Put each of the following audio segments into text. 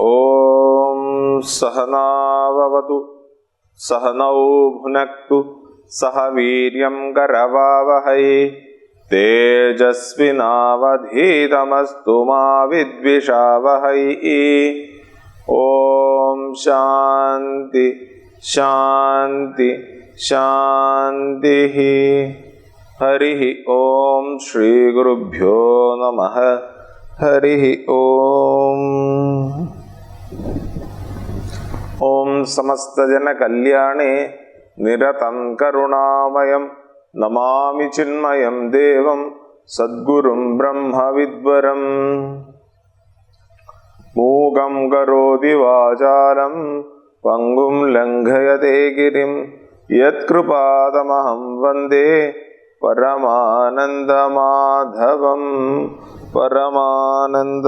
ഓം സഹനാവവതു സഹനൗ ഭുനക്തു സഹ വീര്യം കരവാവഹൈ തേജസ്വിനാവധീതമസ്തു മാ വിദ്വിഷാവഹൈ. ഓം ശാന്തി ശാന്തി ശാന്തി. ഹരി ഓം ശ്രീ ഗുരുഭ്യോ നമഃ. ഹരി ഓം. ഓം സമസ്തജന കല്യാണേ നിരതം കരുണാമയം നമാമി ചിന്മയം ദേവം സദ്ഗുരും ബ്രഹ്മവിദ്വരം. മൂകം കരോതി വാചാലം പങ്കും ലംഘയതേ ഗിരിം യത്കൃപാതമഹം വന്ദേ പരമാനന്ദമാധവം പരമാനന്ദമാധവം.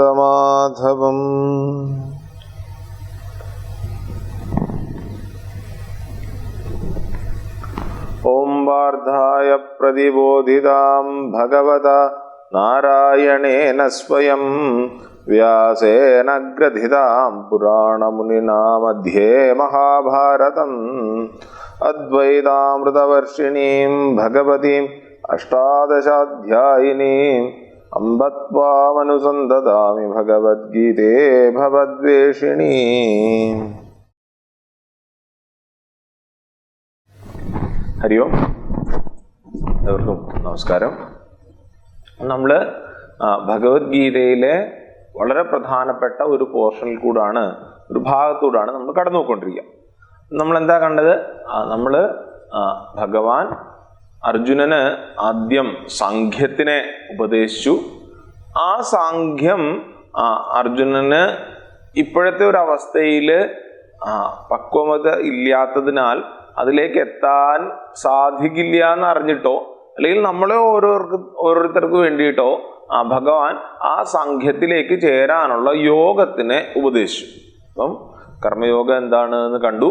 ഓം വാർധായ പ്രതിബോധിതാം ഭഗവതാ നാരായണേന സ്വയം വ്യാസേന ഗ്രഥിതാം പുരാണമുനിനാ മധ്യേ മഹാഭാരതം അദ്വൈതാമൃതവർഷിണീം ഭഗവതീം അഷ്ടാദശാധ്യായിനീം അംബ ത്വാമനുസന്തതാമി ഭഗവദ്ഗീതേ ഭവദ്വേഷിണീം. ഹരി ഓം. എല്ലാവർക്കും നമസ്കാരം. നമ്മൾ ഭഗവത്ഗീതയിലെ വളരെ പ്രധാനപ്പെട്ട ഒരു പോർഷനിൽ കൂടാണ്, ഒരു ഭാഗത്തൂടാണ് നമ്മൾ കടന്നു പോയിക്കൊണ്ടിരിക്കുക. നമ്മൾ എന്താ കണ്ടത്? നമ്മൾ ഭഗവാൻ അർജുനന് ആദ്യം സാഖ്യത്തിനെ ഉപദേശിച്ചു. ആ സാഖ്യം അർജുനന് ഇപ്പോഴത്തെ ഒരു അവസ്ഥയിൽ പക്വത ഇല്ലാത്തതിനാൽ അതിലേക്ക് എത്താൻ സാധിക്കില്ല എന്ന് അറിഞ്ഞിട്ടോ അല്ലെങ്കിൽ നമ്മളെ ഓരോരുത്തർക്ക് വേണ്ടിയിട്ടോ ഭഗവാൻ ആ സാഖ്യത്തിലേക്ക് ചേരാനുള്ള യോഗത്തിനെ ഉപദേശിച്ചു. അപ്പം കർമ്മയോഗം എന്താണ് എന്ന് കണ്ടു,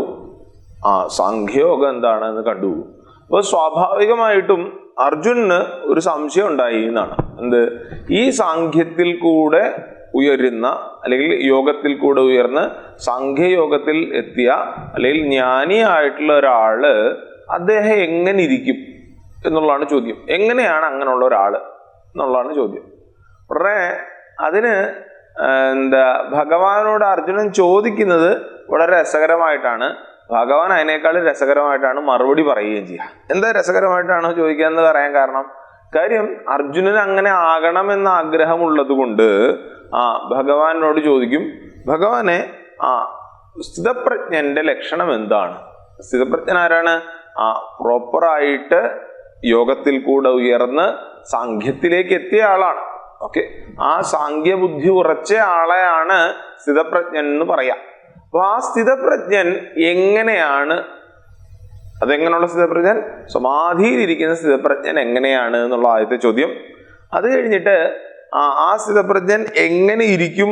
സാഖ്യയോഗം എന്താണ് എന്ന് കണ്ടു. അപ്പോൾ സ്വാഭാവികമായിട്ടും അർജുനന് ഒരു സംശയം ഉണ്ടായി എന്നാണ്. എന്ത്? ഈ സാഖ്യത്തിൽ കൂടെ ഉയരുന്ന അല്ലെങ്കിൽ യോഗത്തിൽ കൂടെ ഉയർന്ന് സാഖ്യയോഗത്തിൽ എത്തിയ അല്ലെങ്കിൽ ജ്ഞാനിയായിട്ടുള്ള ഒരാള് അദ്ദേഹം എങ്ങനെ ഇരിക്കും എന്നുള്ളതാണ് ചോദ്യം. എങ്ങനെയാണ് അങ്ങനെയുള്ള ഒരാള് എന്നുള്ളതാണ് ചോദ്യം. ഉടനെ അതിന് ഭഗവാനോട് അർജുനൻ ചോദിക്കുന്നത് വളരെ രസകരമായിട്ടാണ്. ഭഗവാൻ അതിനേക്കാളും രസകരമായിട്ടാണ് മറുപടി പറയുകയും ചെയ്യുക. എന്താ രസകരമായിട്ടാണ് ചോദിക്കുക എന്ന് പറയാൻ കാര്യം അർജുനന് അങ്ങനെ ആകണമെന്ന ആഗ്രഹമുള്ളത് കൊണ്ട് ഭഗവാനോട് ചോദിക്കും, ഭഗവാനെ സ്ഥിതപ്രജ്ഞന്റെ ലക്ഷണം എന്താണ്? സ്ഥിതപ്രജ്ഞൻ ആരാണ്? പ്രോപ്പറായിട്ട് യോഗത്തിൽ കൂടെ ഉയർന്ന് സാഖ്യത്തിലേക്ക് എത്തിയ ആളാണ്. ഓക്കെ, ആ സാഖ്യ ബുദ്ധി ഉറച്ച ആളെയാണ് സ്ഥിതപ്രജ്ഞൻ എന്ന് പറയാം. അപ്പൊ ആ സ്ഥിതപ്രജ്ഞൻ എങ്ങനെയാണ്? അതെങ്ങനെയുള്ള സ്ഥിതപ്രജ്ഞൻ? സമാധിയിലിരിക്കുന്ന സ്ഥിതപ്രജ്ഞൻ എങ്ങനെയാണ് എന്നുള്ള ആദ്യത്തെ ചോദ്യം. അത് കഴിഞ്ഞിട്ട് ആ സ്ഥിതപ്രജ്ഞൻ എങ്ങനെ ഇരിക്കും,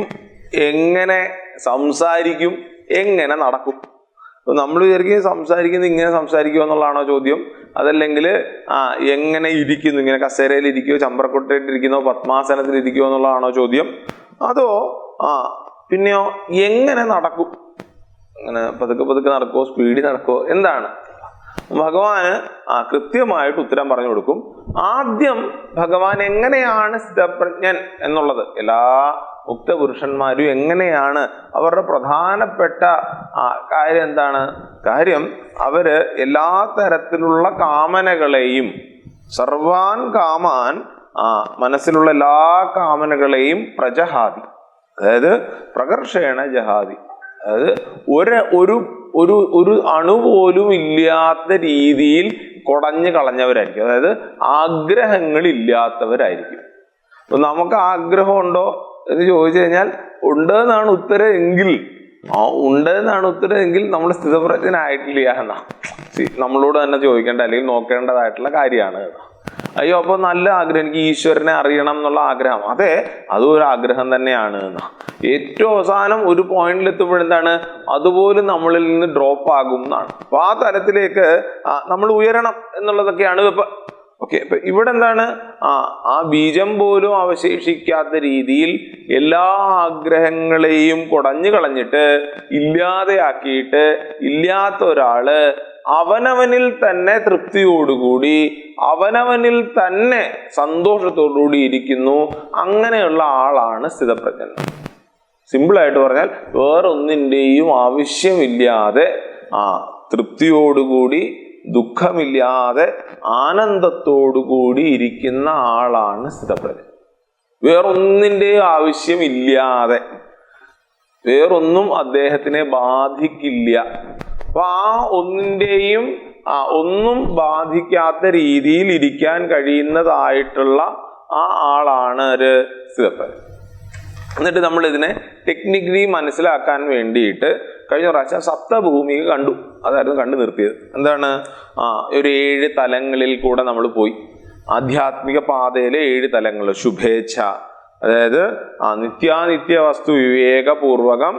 എങ്ങനെ സംസാരിക്കും, എങ്ങനെ നടക്കും? അപ്പൊ നമ്മൾ വിചാരിക്കും സംസാരിക്കുന്നത് ഇങ്ങനെ സംസാരിക്കുമോ എന്നുള്ളതാണോ ചോദ്യം? അതല്ലെങ്കിൽ എങ്ങനെ ഇരിക്കുന്നു, ഇങ്ങനെ കസേരയിൽ ഇരിക്കുമോ, ചമ്പ്രക്കൊട്ടയിട്ടിരിക്കുന്നോ, പത്മാസനത്തിൽ ഇരിക്കുമോ എന്നുള്ളതാണോ ചോദ്യം? അതോ പിന്നെയോ എങ്ങനെ നടക്കും? അങ്ങനെ പതുക്കെ പതുക്കെ നടക്കുമോ, സ്പീഡിൽ നടക്കുമോ, എന്താണ്? ഭഗവാന് കൃത്യമായിട്ട് ഉത്തരം പറഞ്ഞു കൊടുക്കും. ആദ്യം ഭഗവാൻ എങ്ങനെയാണ് സ്ഥിതപ്രജ്ഞൻ എന്നുള്ളത്, എല്ലാ മുക്തപുരുഷന്മാരും എങ്ങനെയാണ്, അവരുടെ പ്രധാനപ്പെട്ട കാര്യം എന്താണ്? കാര്യം അവര് എല്ലാ തരത്തിലുള്ള കാമനകളെയും, സർവാൻ കാമാൻ, മനസ്സിലുള്ള എല്ലാ കാമനകളെയും പ്രജഹാതി, അതായത് പ്രകർഷേണ ജഹാതി, അതായത് ഒരു അണു പോലും ഇല്ലാത്ത രീതിയിൽ കുടഞ്ഞു കളഞ്ഞവരായിരിക്കും. അതായത് ആഗ്രഹങ്ങൾ ഇല്ലാത്തവരായിരിക്കും. അപ്പൊ നമുക്ക് ആഗ്രഹം ഉണ്ടോ എന്ന് ചോദിച്ചു കഴിഞ്ഞാൽ ഉണ്ടെന്നാണ് ഉത്തരം എങ്കിൽ നമ്മൾ സ്ഥിതപ്രജ്ഞനായിട്ടില്ല എന്നാ നമ്മളോട് തന്നെ ചോദിക്കേണ്ട അല്ലെങ്കിൽ നോക്കേണ്ടതായിട്ടുള്ള കാര്യമാണ്. അയ്യോ, അപ്പൊ നല്ല ആഗ്രഹം, എനിക്ക് ഈശ്വരനെ അറിയണം എന്നുള്ള ആഗ്രഹം, അതെ, അതും ഒരു ആഗ്രഹം തന്നെയാണ് എന്നാ. ഏറ്റവും അവസാനം ഒരു പോയിന്റിൽ എത്തുമ്പോഴെന്താണ്, അതുപോലും നമ്മളിൽ നിന്ന് ഡ്രോപ്പ് ആകും എന്നാണ്. അപ്പൊ ആ തരത്തിലേക്ക് നമ്മൾ ഉയരണം എന്നുള്ളതൊക്കെയാണ് ഇപ്പൊ ഓക്കെ, അപ്പൊ ഇവിടെ എന്താണ്, ആ ബീജം പോലും അവശേഷിക്കാത്ത രീതിയിൽ എല്ലാ ആഗ്രഹങ്ങളെയും കുടഞ്ഞു കളഞ്ഞിട്ട് ഇല്ലാതെയാക്കിയിട്ട് ഇല്ലാത്ത ഒരാള് അവനവനിൽ തന്നെ തൃപ്തിയോടുകൂടി അവനവനിൽ തന്നെ സന്തോഷത്തോടുകൂടി ഇരിക്കുന്നു. അങ്ങനെയുള്ള ആളാണ് സ്ഥിതപ്രജ്ഞൻ. സിമ്പിളായിട്ട് പറഞ്ഞാൽ വേറൊന്നിൻ്റെയും ആവശ്യമില്ലാതെ തൃപ്തിയോടുകൂടി ദുഃഖമില്ലാതെ ആനന്ദത്തോടുകൂടി ഇരിക്കുന്ന ആളാണ് സ്ഥിതപ്രജ്ഞൻ. വേറൊന്നിൻ്റെയും ആവശ്യമില്ലാതെ, വേറൊന്നും അദ്ദേഹത്തിനെ ബാധിക്കില്ല. അപ്പൊ ഒന്നും ബാധിക്കാത്ത രീതിയിൽ ഇരിക്കാൻ കഴിയുന്നതായിട്ടുള്ള ആ ആളാണ് ഒരു സ്ഥിതപ്രജ്ഞൻ. എന്നിട്ട് നമ്മൾ ഇതിനെ ടെക്നിക്കലി മനസ്സിലാക്കാൻ വേണ്ടിയിട്ട് കഴിഞ്ഞ പ്രാവശ്യം സപ്തഭൂമിക കണ്ടു. അതായിരുന്നു കണ്ടു നിർത്തിയത്. എന്താണ്, ഒരു 7 തലങ്ങളിൽ കൂടെ നമ്മൾ പോയി. ആധ്യാത്മിക പാതയിലെ 7 തലങ്ങൾ. ശുഭേച്ഛ, അതായത് നിത്യാനിത്യ വസ്തു വിവേകപൂർവകം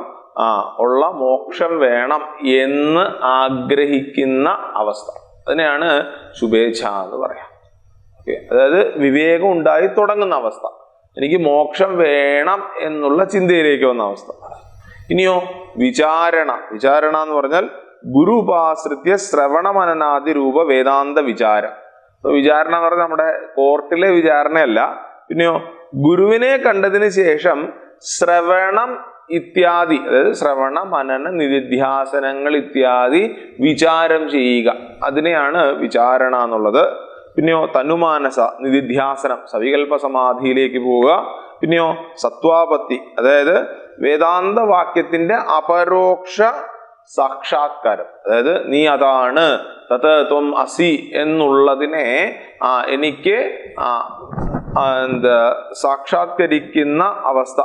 ഉള്ള മോക്ഷം വേണം എന്ന് ആഗ്രഹിക്കുന്ന അവസ്ഥ, അതിനെയാണ് ശുഭേച്ഛ എന്ന് പറയാം. ഓക്കെ, അതായത് വിവേകം ഉണ്ടായി തുടങ്ങുന്ന അവസ്ഥ, എനിക്ക് മോക്ഷം വേണം എന്നുള്ള ചിന്തയിലേക്ക് വന്ന അവസ്ഥ. ഇനിയോ വിചാരണ. വിചാരണ എന്ന് പറഞ്ഞാൽ ഗുരു ഉപാശ്രിത്യ ശ്രവണ മനനാദി രൂപ വേദാന്ത വിചാരം. വിചാരണ എന്ന് പറഞ്ഞാൽ നമ്മുടെ കോർട്ടിലെ വിചാരണയല്ല. പിന്നെയോ ഗുരുവിനെ കണ്ടതിന് ശേഷം ശ്രവണം ഇത്യാദി, അതായത് ശ്രവണ മനന നിധിധ്യാസനങ്ങൾ ഇത്യാദി വിചാരം ചെയ്യുക, അതിനെയാണ് വിചാരണ എന്നുള്ളത്. പിന്നെയോ തനുമാനസ നിധിധ്യാസനം, സവികൽപ്പ സമാധിയിലേക്ക് പോവുക. പിന്നെയോ സത്വാപത്തി, അതായത് വേദാന്ത വാക്യത്തിന്റെ അപരോക്ഷ സാക്ഷാത്കാരം, അതായത് നീ അതാണ്, തത് ത്വം അസി എന്നുള്ളതിനെ എനിക്ക് സാക്ഷാത്കരിക്കുന്ന അവസ്ഥ.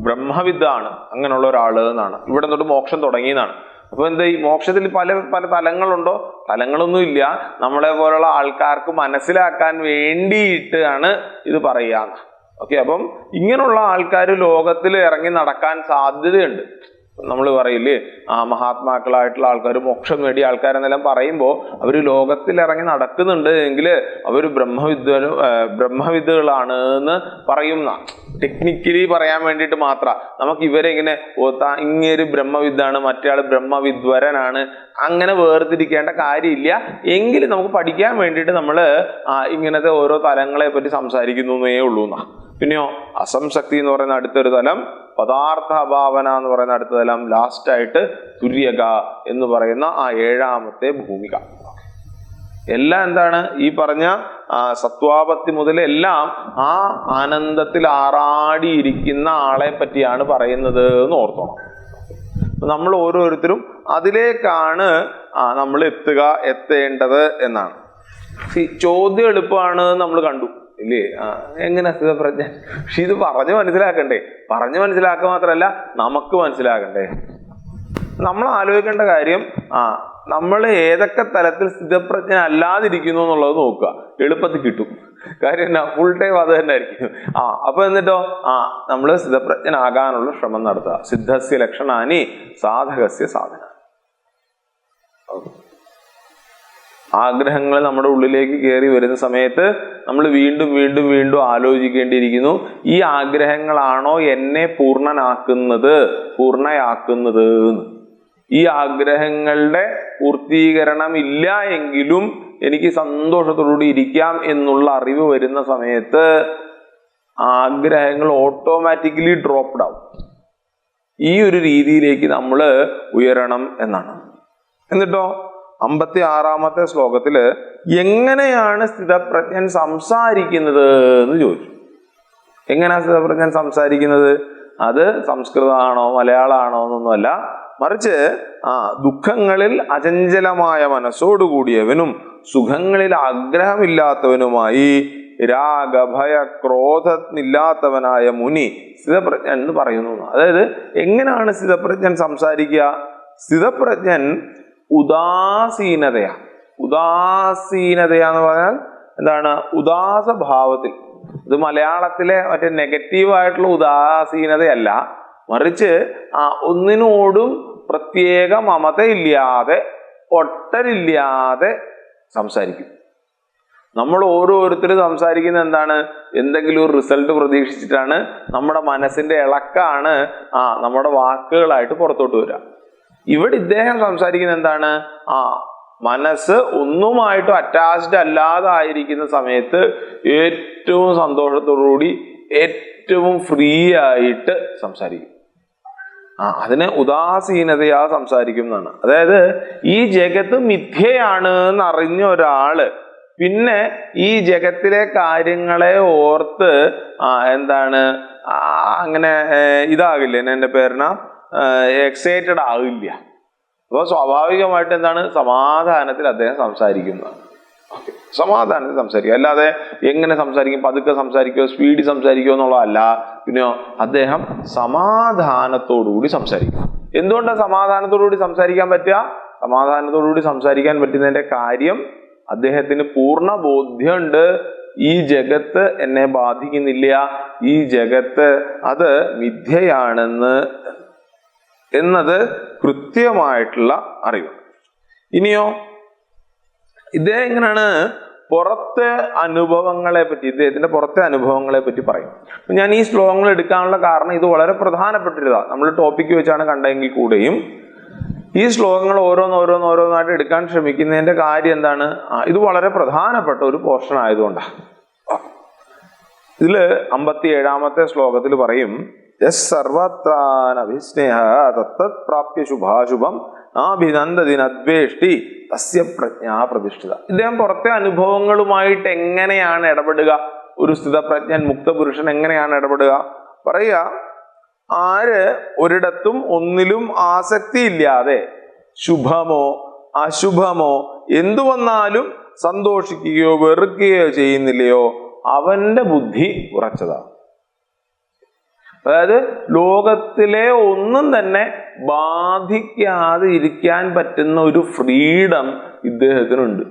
ബ്രഹ്മവിദ്ദാണ് അങ്ങനെയുള്ള ഒരാള് എന്നാണ്. ഇവിടെ തൊട്ട് മോക്ഷം തുടങ്ങിയെന്നാണ്. അപ്പൊ എന്താ, ഈ മോക്ഷത്തിൽ പല പല തലങ്ങളുണ്ടോ? തലങ്ങളൊന്നും ഇല്ല. നമ്മളെ പോലുള്ള ആൾക്കാർക്ക് മനസ്സിലാക്കാൻ വേണ്ടിയിട്ടാണ് ഇത് പറയുക. ഓക്കെ, അപ്പം ഇങ്ങനെയുള്ള ആൾക്കാർ ലോകത്തിൽ ഇറങ്ങി നടക്കാൻ സാധ്യതയുണ്ട്. നമ്മൾ പറയില്ലേ, മഹാത്മാക്കളായിട്ടുള്ള ആൾക്കാർ, മോക്ഷം നേടിയ ആൾക്കാരെന്നെല്ലാം പറയുമ്പോൾ അവർ ലോകത്തിൽ ഇറങ്ങി നടക്കുന്നുണ്ട് എങ്കിൽ അവർ ബ്രഹ്മവിദ്യകളാണ് എന്ന് പറയുന്ന, ടെക്നിക്കലി പറയാൻ വേണ്ടിയിട്ട് മാത്രം. നമുക്ക് ഇവരെ ഇങ്ങനെ ഇങ്ങേര് ബ്രഹ്മവിദ്യാണ്, മറ്റേ ആൾ ബ്രഹ്മവിദ്വരനാണ്, അങ്ങനെ വേർതിരിക്കേണ്ട കാര്യമില്ല. എങ്കിലും നമുക്ക് പഠിക്കാൻ വേണ്ടിയിട്ട് നമ്മൾ ഇങ്ങനത്തെ ഓരോ തലങ്ങളെ പറ്റി സംസാരിക്കുന്നേ ഉള്ളൂ എന്നാ. പിന്നെയോ അസംശക്തി എന്ന് പറയുന്ന അടുത്തൊരു തലം, പദാർത്ഥ അഭാവന എന്ന് പറയുന്ന അടുത്ത തലം, ലാസ്റ്റ് ആയിട്ട് തുര്യക എന്ന് പറയുന്ന 7ാമത്തെ ഭൂമിക. എല്ലാം എന്താണ്, ഈ പറഞ്ഞ സത്വാപത്തി മുതൽ എല്ലാം ആ ആനന്ദത്തിൽ ആറാടിയിരിക്കുന്ന ആളെ പറ്റിയാണ് പറയുന്നത് എന്ന് ഓർത്തോണം. നമ്മൾ ഓരോരുത്തരും അതിലേക്കാണ് നമ്മൾ എത്തേണ്ടത് എന്നാണ്. ചോദ്യം എളുപ്പമാണ് നമ്മൾ കണ്ടു ഇല്ലേ, എങ്ങനെ സ്ഥിതപ്രജ്ഞ? പക്ഷെ ഇത് പറഞ്ഞു മനസ്സിലാക്കണ്ടേ? പറഞ്ഞു മനസ്സിലാക്കുക മാത്രമല്ല നമുക്ക് മനസ്സിലാക്കണ്ടേ. നമ്മൾ ആലോചിക്കേണ്ട കാര്യം, നമ്മൾ ഏതൊക്കെ തലത്തിൽ സ്ഥിതപ്രജ്ഞ അല്ലാതിരിക്കുന്നു എന്നുള്ളത് നോക്കുക. എളുപ്പത്തിൽ കിട്ടും. കാര്യം എന്നാ, ഫുൾ ടൈം അത് തന്നെ ആയിരിക്കും. അപ്പൊ എന്നിട്ടോ നമ്മൾ സ്ഥിതപ്രജ്ഞനാകാനുള്ള ശ്രമം നടത്തുക. സിദ്ധസ്യ ലക്ഷണാനി സാധകസ്യ സാധന. ആഗ്രഹങ്ങൾ നമ്മുടെ ഉള്ളിലേക്ക് കയറി വരുന്ന സമയത്ത് നമ്മൾ വീണ്ടും വീണ്ടും വീണ്ടും ആലോചിക്കേണ്ടിയിരിക്കുന്നു, ഈ ആഗ്രഹങ്ങളാണോ എന്നെ പൂർണ്ണയാക്കുന്നത്? ഈ ആഗ്രഹങ്ങളുടെ പൂർത്തീകരണം ഇല്ല എങ്കിലും എനിക്ക് സന്തോഷത്തോടുകൂടി ഇരിക്കാം എന്നുള്ള അറിവ് വരുന്ന സമയത്ത് ആഗ്രഹങ്ങൾ ഓട്ടോമാറ്റിക്കലി ഡ്രോപ്ഡ് ആവും. ഈ ഒരു രീതിയിലേക്ക് നമ്മൾ ഉയരണം എന്നാണ്. എന്നിട്ടോ 56ാമത്തെ ശ്ലോകത്തില് എങ്ങനെയാണ് സ്ഥിതപ്രജ്ഞൻ സംസാരിക്കുന്നത് എന്ന് ചോദിച്ചു. എങ്ങനെയാണ് സ്ഥിതപ്രജ്ഞൻ സംസാരിക്കുന്നത്? അത് സംസ്കൃതമാണോ മലയാളമാണോ എന്നൊന്നുമല്ല, മറിച്ച് ദുഃഖങ്ങളിൽ അചഞ്ചലമായ മനസ്സോടുകൂടിയവനും സുഖങ്ങളിൽ ആഗ്രഹമില്ലാത്തവനുമായി രാഗഭയ ക്രോധമില്ലാത്തവനായ മുനി സ്ഥിതപ്രജ്ഞൻ എന്ന് പറയുന്നു. അതായത് എങ്ങനെയാണ് സ്ഥിതപ്രജ്ഞൻ സംസാരിക്കുക? സ്ഥിതപ്രജ്ഞൻ ഉദാസീനതയാണ്. ഉദാസീനതയാന്ന് പറഞ്ഞാൽ എന്താണ്? ഉദാസഭാവത്തിൽ. ഇത് മലയാളത്തിലെ മറ്റേ നെഗറ്റീവായിട്ടുള്ള ഉദാസീനതയല്ല, മറിച്ച് ഒന്നിനോടും പ്രത്യേക മമതയില്ലാതെ ഒട്ടരില്ലാതെ സംസാരിക്കും. നമ്മൾ ഓരോരുത്തരും സംസാരിക്കുന്നത് എന്താണ്? എന്തെങ്കിലും ഒരു റിസൾട്ട് പ്രതീക്ഷിച്ചിട്ടാണ്. നമ്മുടെ മനസ്സിന്റെ ഇളക്കാണ് നമ്മുടെ വാക്കുകളായിട്ട് പുറത്തോട്ട് വരിക. ഇവിടെ ഇദ്ദേഹം സംസാരിക്കുന്നത് എന്താണ്? മനസ്സ് ഒന്നുമായിട്ടും അറ്റാച്ച്ഡ് അല്ലാതായിരിക്കുന്ന സമയത്ത് ഏറ്റവും സന്തോഷത്തോടുകൂടി ഏറ്റവും ഫ്രീ ആയിട്ട് സംസാരിക്കും. അതിന് ഉദാസീനതയാ സംസാരിക്കും എന്നാണ്. അതായത് ഈ ജഗത്ത് മിഥ്യയാണ് എന്നറിഞ്ഞ ഒരാള് പിന്നെ ഈ ജഗത്തിലെ കാര്യങ്ങളെ ഓർത്ത് എന്താണ് അങ്ങനെ ഇതാകില്ല, എന്റെ പേരിന എക്സൈറ്റഡ് ആകില്ല. അപ്പോൾ സ്വാഭാവികമായിട്ട് എന്താണ്? സമാധാനത്തിൽ അദ്ദേഹം സംസാരിക്കുന്നതാണ്. സമാധാനത്തിൽ സംസാരിക്കുക. അല്ലാതെ എങ്ങനെ സംസാരിക്കും, പതുക്കെ സംസാരിക്കോ സ്പീഡിൽ സംസാരിക്കോ എന്നുള്ളതല്ല. പിന്നെയോ അദ്ദേഹം സമാധാനത്തോടുകൂടി സംസാരിക്കും. എന്തുകൊണ്ടാണ് സമാധാനത്തോടുകൂടി സംസാരിക്കാൻ പറ്റുക? സമാധാനത്തോടുകൂടി സംസാരിക്കാൻ പറ്റുന്നതിന്റെ കാര്യം അദ്ദേഹത്തിന് പൂർണ്ണ ബോധ്യമുണ്ട്. ഈ ജഗത്ത് എന്നെ ബാധിക്കുന്നില്ല, ഈ ജഗത്ത് അത് മിഥ്യയാണെന്ന് എന്നത് കൃത്യമായിട്ടുള്ള അറിവ്. ഇനിയോ ഇദ്ദേഹം എങ്ങനെയാണ് പുറത്തെ അനുഭവങ്ങളെ പറ്റി, ഇദ്ദേഹത്തിന്റെ പുറത്തെ അനുഭവങ്ങളെ പറ്റി പറയും. ഞാൻ ഈ ശ്ലോകങ്ങൾ എടുക്കാനുള്ള കാരണം ഇത് വളരെ പ്രധാനപ്പെട്ടൊരിതാണ്. നമ്മൾ ടോപ്പിക്ക് വെച്ചാണ് കണ്ടെങ്കിൽ കൂടെയും ഈ ശ്ലോകങ്ങൾ ഓരോന്നായിട്ട് എടുക്കാൻ ശ്രമിക്കുന്നതിന്റെ കാര്യം എന്താണ്? ഇത് വളരെ പ്രധാനപ്പെട്ട ഒരു പോർഷൻ ആയതുകൊണ്ടാണ്. ഇതില് 57-ാമത്തെ ശ്ലോകത്തിൽ പറയും, സർവത്രാനഭിസ്നേഹ തത്തത് പ്രാപ്യ ശുഭാശുഭം നാഭിനന്ദതിനദ്വേഷ്ടി തസ്യ പ്രജ്ഞാ പ്രതിഷ്ഠിത. ഇദ്ദേഹം പുറത്തെ അനുഭവങ്ങളുമായിട്ട് എങ്ങനെയാണ് ഇടപെടുക? ഒരു സ്ഥിതപ്രജ്ഞൻ മുക്തപുരുഷൻ എങ്ങനെയാണ് ഇടപെടുക? പറയുക, ആര് ഒരിടത്തും ഒന്നിലും ആസക്തി ഇല്ലാതെ ശുഭമോ അശുഭമോ എന്തു വന്നാലും സന്തോഷിക്കുകയോ വെറുക്കുകയോ ചെയ്യുന്നില്ലയോ അവന്റെ ബുദ്ധി ഉറച്ചതാണ്. അതായത് ലോകത്തിലെ ഒന്നും തന്നെ ബാധിക്കാതെ ഇരിക്കാൻ പറ്റുന്ന ഒരു ഫ്രീഡം ഇദ്ദേഹത്തിനുണ്ട്.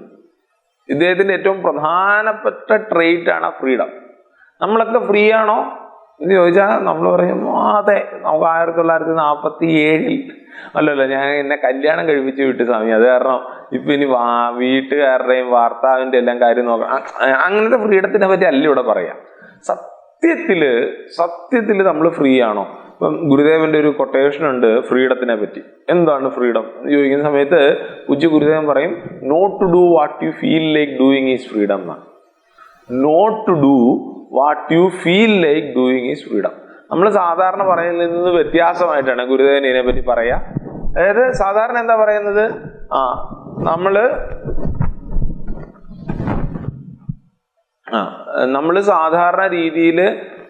ഇദ്ദേഹത്തിന്റെ ഏറ്റവും പ്രധാനപ്പെട്ട ട്രേറ്റ് ആണ് ഫ്രീഡം. നമ്മളൊക്കെ ഫ്രീ ആണോ എന്ന് ചോദിച്ചാൽ നമ്മൾ പറയും അതെ, നമുക്ക് 1947 അല്ലല്ലോ ഞാൻ എന്നെ കല്യാണം കഴിപ്പിച്ച് വിട്ട സമയം, അത് കാരണം ഇപ്പൊ ഇനി വീട്ടുകാരുടെയും ഭർത്താവിന്റെ എല്ലാം കാര്യം നോക്കണം. അങ്ങനത്തെ ഫ്രീഡത്തിനെ പറ്റി അല്ല ഇവിടെ പറയാം. സത്യത്തില് നമ്മൾ ഫ്രീ ആണോ? ഇപ്പം ഗുരുദേവന്റെ ഒരു കൊട്ടേഷൻ ഉണ്ട് ഫ്രീഡത്തിനെ പറ്റി. എന്താണ് ഫ്രീഡം എന്ന് ചോദിക്കുന്ന സമയത്ത് പൂജ്യ ഗുരുദേവൻ പറയും, not to do what you feel like doing is freedom എന്നാണ്. Not to do what you feel like doing is freedom. നമ്മൾ സാധാരണ പറയുന്നതിൽ നിന്ന് വ്യത്യാസമായിട്ടാണ് ഗുരുദേവൻ ഇതിനെ പറ്റി പറയാ. അതായത് സാധാരണ എന്താ പറയുന്നത്, നമ്മള് സാധാരണ രീതിയിൽ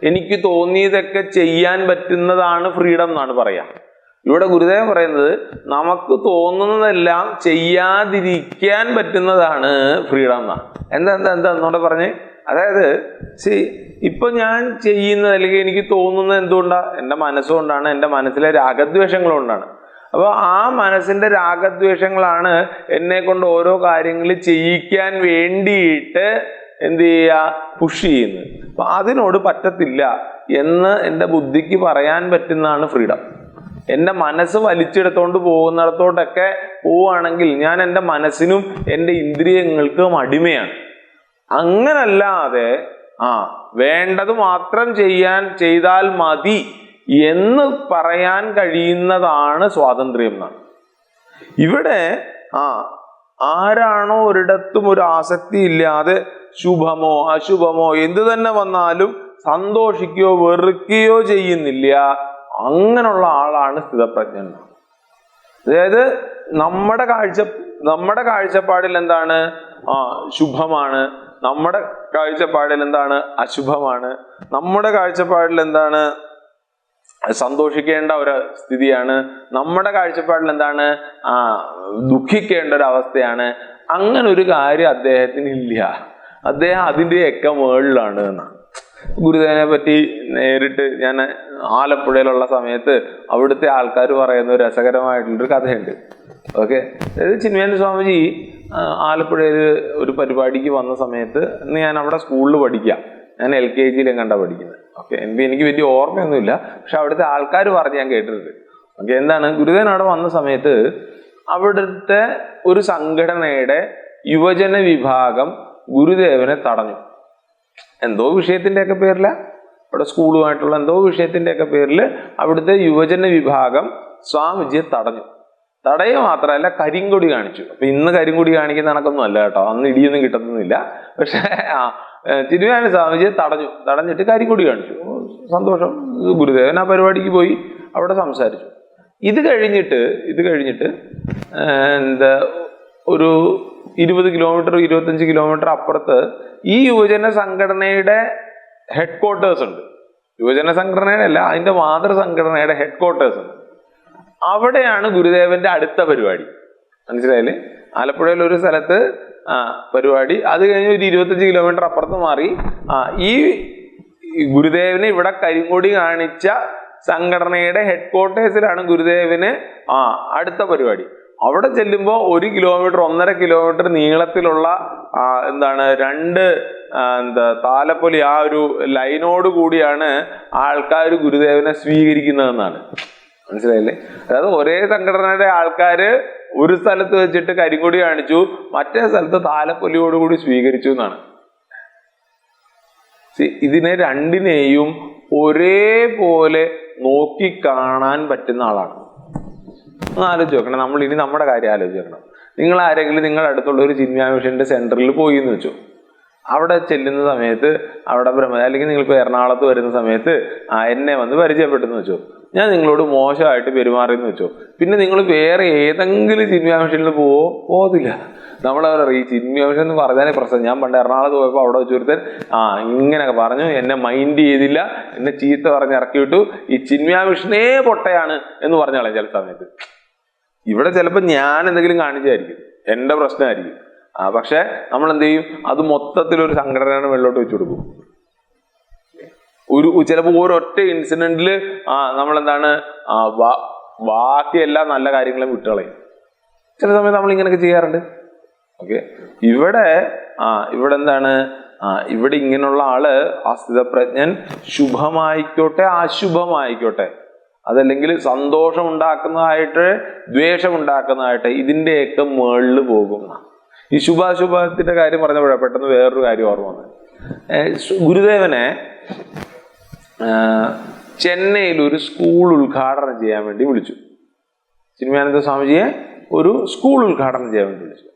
എനിക്ക് തോന്നിയതൊക്കെ ചെയ്യാൻ പറ്റുന്നതാണ് ഫ്രീഡം എന്നാണ് പറയാ. ഇവിടെ ഗുരുദേവൻ പറയുന്നത് നമുക്ക് തോന്നുന്നതെല്ലാം ചെയ്യാതിരിക്കാൻ പറ്റുന്നതാണ് ഫ്രീഡം എന്നാണ്. എന്താ എന്നോട് പറഞ്ഞേ. അതായത് ഇപ്പൊ ഞാൻ ചെയ്യുന്നത് അല്ലെങ്കിൽ എനിക്ക് തോന്നുന്നത് എന്തുകൊണ്ടാണ്? എൻ്റെ മനസ്സുകൊണ്ടാണ്, എൻ്റെ മനസ്സിലെ രാഗദ്വേഷങ്ങൾ കൊണ്ടാണ്. അപ്പോൾ ആ മനസ്സിന്റെ രാഗദ്വേഷങ്ങളാണ് എന്നെ കൊണ്ട് ഓരോ കാര്യങ്ങൾ ചെയ്യിക്കാൻ വേണ്ടിയിട്ട് എന്ത് ചെയ്യുക, പുഷ് ചെയ്യുന്നത്. അപ്പൊ അതിനോട് പറ്റത്തില്ല എന്ന് എൻ്റെ ബുദ്ധിക്ക് പറയാൻ പറ്റുന്നതാണ് ഫ്രീഡം. എൻ്റെ മനസ്സ് വലിച്ചെടുത്തോണ്ട് പോകുന്നിടത്തോട്ടൊക്കെ പോവുകയാണെങ്കിൽ ഞാൻ എൻ്റെ മനസ്സിനും എൻ്റെ ഇന്ദ്രിയങ്ങൾക്കും അടിമയാണ്. അങ്ങനല്ലാതെ വേണ്ടത് മാത്രം ചെയ്താൽ മതി എന്ന് പറയാൻ കഴിയുന്നതാണ് സ്വാതന്ത്ര്യം എന്നാണ്. ഇവിടെ ആരാണോ ഒരിടത്തും ഒരു ആസക്തി ഇല്ലാതെ ശുഭമോ അശുഭമോ എന്തു തന്നെ വന്നാലും സന്തോഷിക്കുകയോ വെറുക്കുകയോ ചെയ്യുന്നില്ല, അങ്ങനെയുള്ള ആളാണ് സ്ഥിതപ്രജ്ഞൻ. അതായത് നമ്മുടെ കാഴ്ചപ്പാടിൽ എന്താണ് ശുഭമാണ്, നമ്മുടെ കാഴ്ചപ്പാടിൽ എന്താണ് അശുഭമാണ്, നമ്മുടെ കാഴ്ചപ്പാടിൽ എന്താണ് സന്തോഷിക്കേണ്ട ഒരു സ്ഥിതിയാണ്, നമ്മുടെ കാഴ്ചപ്പാടിൽ എന്താണ് ദുഃഖിക്കേണ്ട ഒരു അവസ്ഥയാണ്. അങ്ങനെ ഒരു കാര്യം അദ്ദേഹത്തിന് ഇല്ല. അദ്ദേഹം അതിൻ്റെയൊക്കെ മുകളിലാണ് എന്നാണ്. ഗുരുദേവനെ പറ്റി നേരിട്ട് ഞാൻ ആലപ്പുഴയിലുള്ള സമയത്ത് അവിടുത്തെ ആൾക്കാർ പറയുന്ന ഒരു രസകരമായിട്ടുള്ളൊരു കഥയുണ്ട്. ഓക്കെ, അതായത് ചിന്മയാനന്ദ സ്വാമിജി ആലപ്പുഴയിൽ ഒരു പരിപാടിക്ക് വന്ന സമയത്ത് ഞാൻ അവിടെ സ്കൂളിൽ പഠിക്കാം, ഞാൻ LKG പഠിക്കുന്നത്. ഓക്കെ, എനിക്ക് വലിയ ഓർമ്മയൊന്നുമില്ല, പക്ഷെ അവിടുത്തെ ആൾക്കാർ പറഞ്ഞ് ഞാൻ കേട്ടിട്ടുണ്ട്. ഓക്കെ, എന്താണ് ഗുരുദേവൻ അവിടെ വന്ന സമയത്ത് അവിടുത്തെ ഒരു സംഘടനയുടെ യുവജന വിഭാഗം ഗുരുദേവനെ തടഞ്ഞു. എന്തോ വിഷയത്തിൻ്റെയൊക്കെ പേരില, അവിടെ സ്കൂളുമായിട്ടുള്ള എന്തോ വിഷയത്തിൻ്റെയൊക്കെ പേരിൽ അവിടുത്തെ യുവജന വിഭാഗം സ്വാമിജിയെ തടഞ്ഞു. തടയുക മാത്രമല്ല, കരിങ്കൊടി കാണിച്ചു. അപ്പൊ ഇന്ന് കരിങ്കൊടി കാണിക്കുന്ന കണക്കൊന്നും അല്ല കേട്ടോ, അന്ന് ഇടിയൊന്നും കിട്ടുന്നില്ല. പക്ഷെ ചിന്മയാനന്ദ സ്വാമിജിയെ തടഞ്ഞിട്ട് കരിങ്കൊടി കാണിച്ചു. സന്തോഷം. ഗുരുദേവൻ ആ പരിപാടിക്ക് പോയി അവിടെ സംസാരിച്ചു. ഇത് കഴിഞ്ഞിട്ട് എന്താ ഒരു 20 കിലോമീറ്റർ 25 കിലോമീറ്റർ അപ്പുറത്ത് ഈ യുവജന സംഘടനയുടെ ഹെഡ് ക്വാർട്ടേഴ്സ് ഉണ്ട്. യുവജന സംഘടനയുടെ അല്ല, അതിന്റെ മാതൃസംഘടനയുടെ ഹെഡ് ക്വാർട്ടേഴ്സ് ഉണ്ട്. അവിടെയാണ് ഗുരുദേവന്റെ അടുത്ത പരിപാടി. മനസ്സിലായില്ലേ? ആലപ്പുഴയിൽ ഒരു സ്ഥലത്ത് പരിപാടി, അത് കഴിഞ്ഞ് ഒരു 25 കിലോമീറ്റർ അപ്പുറത്ത് മാറി ഈ ഗുരുദേവന് ഇവിടെ കരിങ്കൊടി കാണിച്ച സംഘടനയുടെ ഹെഡ് ക്വാർട്ടേഴ്സിലാണ് ഗുരുദേവന് അടുത്ത പരിപാടി. അവിടെ ചെല്ലുമ്പോൾ 1 കിലോമീറ്റർ 1.5 കിലോമീറ്റർ നീളത്തിലുള്ള രണ്ട് താലപ്പൊലി, ആ ഒരു ലൈനോട് കൂടിയാണ് ആൾക്കാർ ഗുരുദേവനെ സ്വീകരിക്കുന്നതെന്നാണ്. മനസ്സിലായില്ലേ? അതായത് ഒരേ സംഘടനയുടെ ആൾക്കാര് ഒരു സ്ഥലത്ത് വെച്ചിട്ട് കരിങ്കൊടി കാണിച്ചു, മറ്റേ സ്ഥലത്ത് താലപ്പൊലിയോടുകൂടി സ്വീകരിച്ചു എന്നാണ്. ഇതിനെ രണ്ടിനെയും ഒരേപോലെ നോക്കിക്കാണാൻ പറ്റുന്ന ആളാണ്. ഒന്ന് ആലോചിച്ച് നോക്കണം. നമ്മൾ ഇനി നമ്മുടെ കാര്യം ആലോചിച്ച് നോക്കണം. നിങ്ങൾ ആരെങ്കിലും നിങ്ങളുടെ അടുത്തുള്ള ഒരു ചിന്മയാ മിഷന്റെ സെന്ററിൽ പോയി എന്ന് വെച്ചു, അവിടെ ചെല്ലുന്ന സമയത്ത് അവിടെ അല്ലെങ്കിൽ നിങ്ങളിപ്പോൾ എറണാകുളത്ത് വരുന്ന സമയത്ത് എന്നെ വന്ന് പരിചയപ്പെട്ടെന്ന് വെച്ചോ, ഞാൻ നിങ്ങളോട് മോശമായിട്ട് പെരുമാറിയെന്ന് വെച്ചോ, പിന്നെ നിങ്ങൾ വേറെ ഏതെങ്കിലും ചിന്മയാ മിഷനിൽ പോകത്തില്ല. നമ്മളവരറിയാം ഈ ചിന്മയാ മിഷൻ എന്ന് പറഞ്ഞാലേ പ്രശ്നം. ഞാൻ പണ്ട് എറണാകുളത്ത് പോയപ്പോൾ അവിടെ വെച്ചൊരുത്തൻ ഇങ്ങനെയൊക്കെ പറഞ്ഞു, എന്നെ മൈൻഡ് ചെയ്തില്ല, എന്നെ ചീത്ത പറഞ്ഞ് ഇറക്കി വിട്ടു, ഈ ചിന്മയാ മിഷനേ പൊട്ടയാണ് എന്ന് പറഞ്ഞാളെ ചില സമയത്ത്. ഇവിടെ ചിലപ്പോൾ ഞാൻ എന്തെങ്കിലും കാണിച്ചായിരിക്കും, എൻ്റെ പ്രശ്നമായിരിക്കും. പക്ഷെ നമ്മൾ എന്ത് ചെയ്യും, അത് മൊത്തത്തിലൊരു സംഘടനയുടെ വെള്ളോട്ട് വെച്ചു കൊടുക്കും. ചിലപ്പോൾ ഒരൊറ്റ ഇൻസിഡന്റില് നമ്മളെന്താണ് ബാക്കി എല്ലാ നല്ല കാര്യങ്ങളും വിട്ടുകളയും. ചില സമയത്ത് നമ്മൾ ഇങ്ങനെയൊക്കെ ചെയ്യാറുണ്ട്. ഓക്കെ, ഇവിടെ എന്താണ്, ഇവിടെ ഇങ്ങനെയുള്ള ആള് ആ സ്ഥിതപ്രജ്ഞൻ ശുഭമായിക്കോട്ടെ അശുഭമായിക്കോട്ടെ, അതല്ലെങ്കിൽ സന്തോഷം ഉണ്ടാക്കുന്നതായിട്ട് ദ്വേഷം ഉണ്ടാക്കുന്നതായിട്ട്, ഇതിൻ്റെയൊക്കെ മുകളിൽ പോകും. ഈ ശുഭാശുഭത്തിന്റെ കാര്യം പറഞ്ഞപ്പോഴാണ് പെട്ടെന്ന് വേറൊരു കാര്യം ഓർമ്മ വന്നത്. ഗുരുദേവനെ ചെന്നൈയിൽ ഒരു സ്കൂൾ ഉദ്ഘാടനം ചെയ്യാൻ വേണ്ടി വിളിച്ചു. ചിന്മയാനന്ദ സ്വാമിജിയെ ഒരു സ്കൂൾ ഉദ്ഘാടനം ചെയ്യാൻ വേണ്ടി വിളിച്ചു.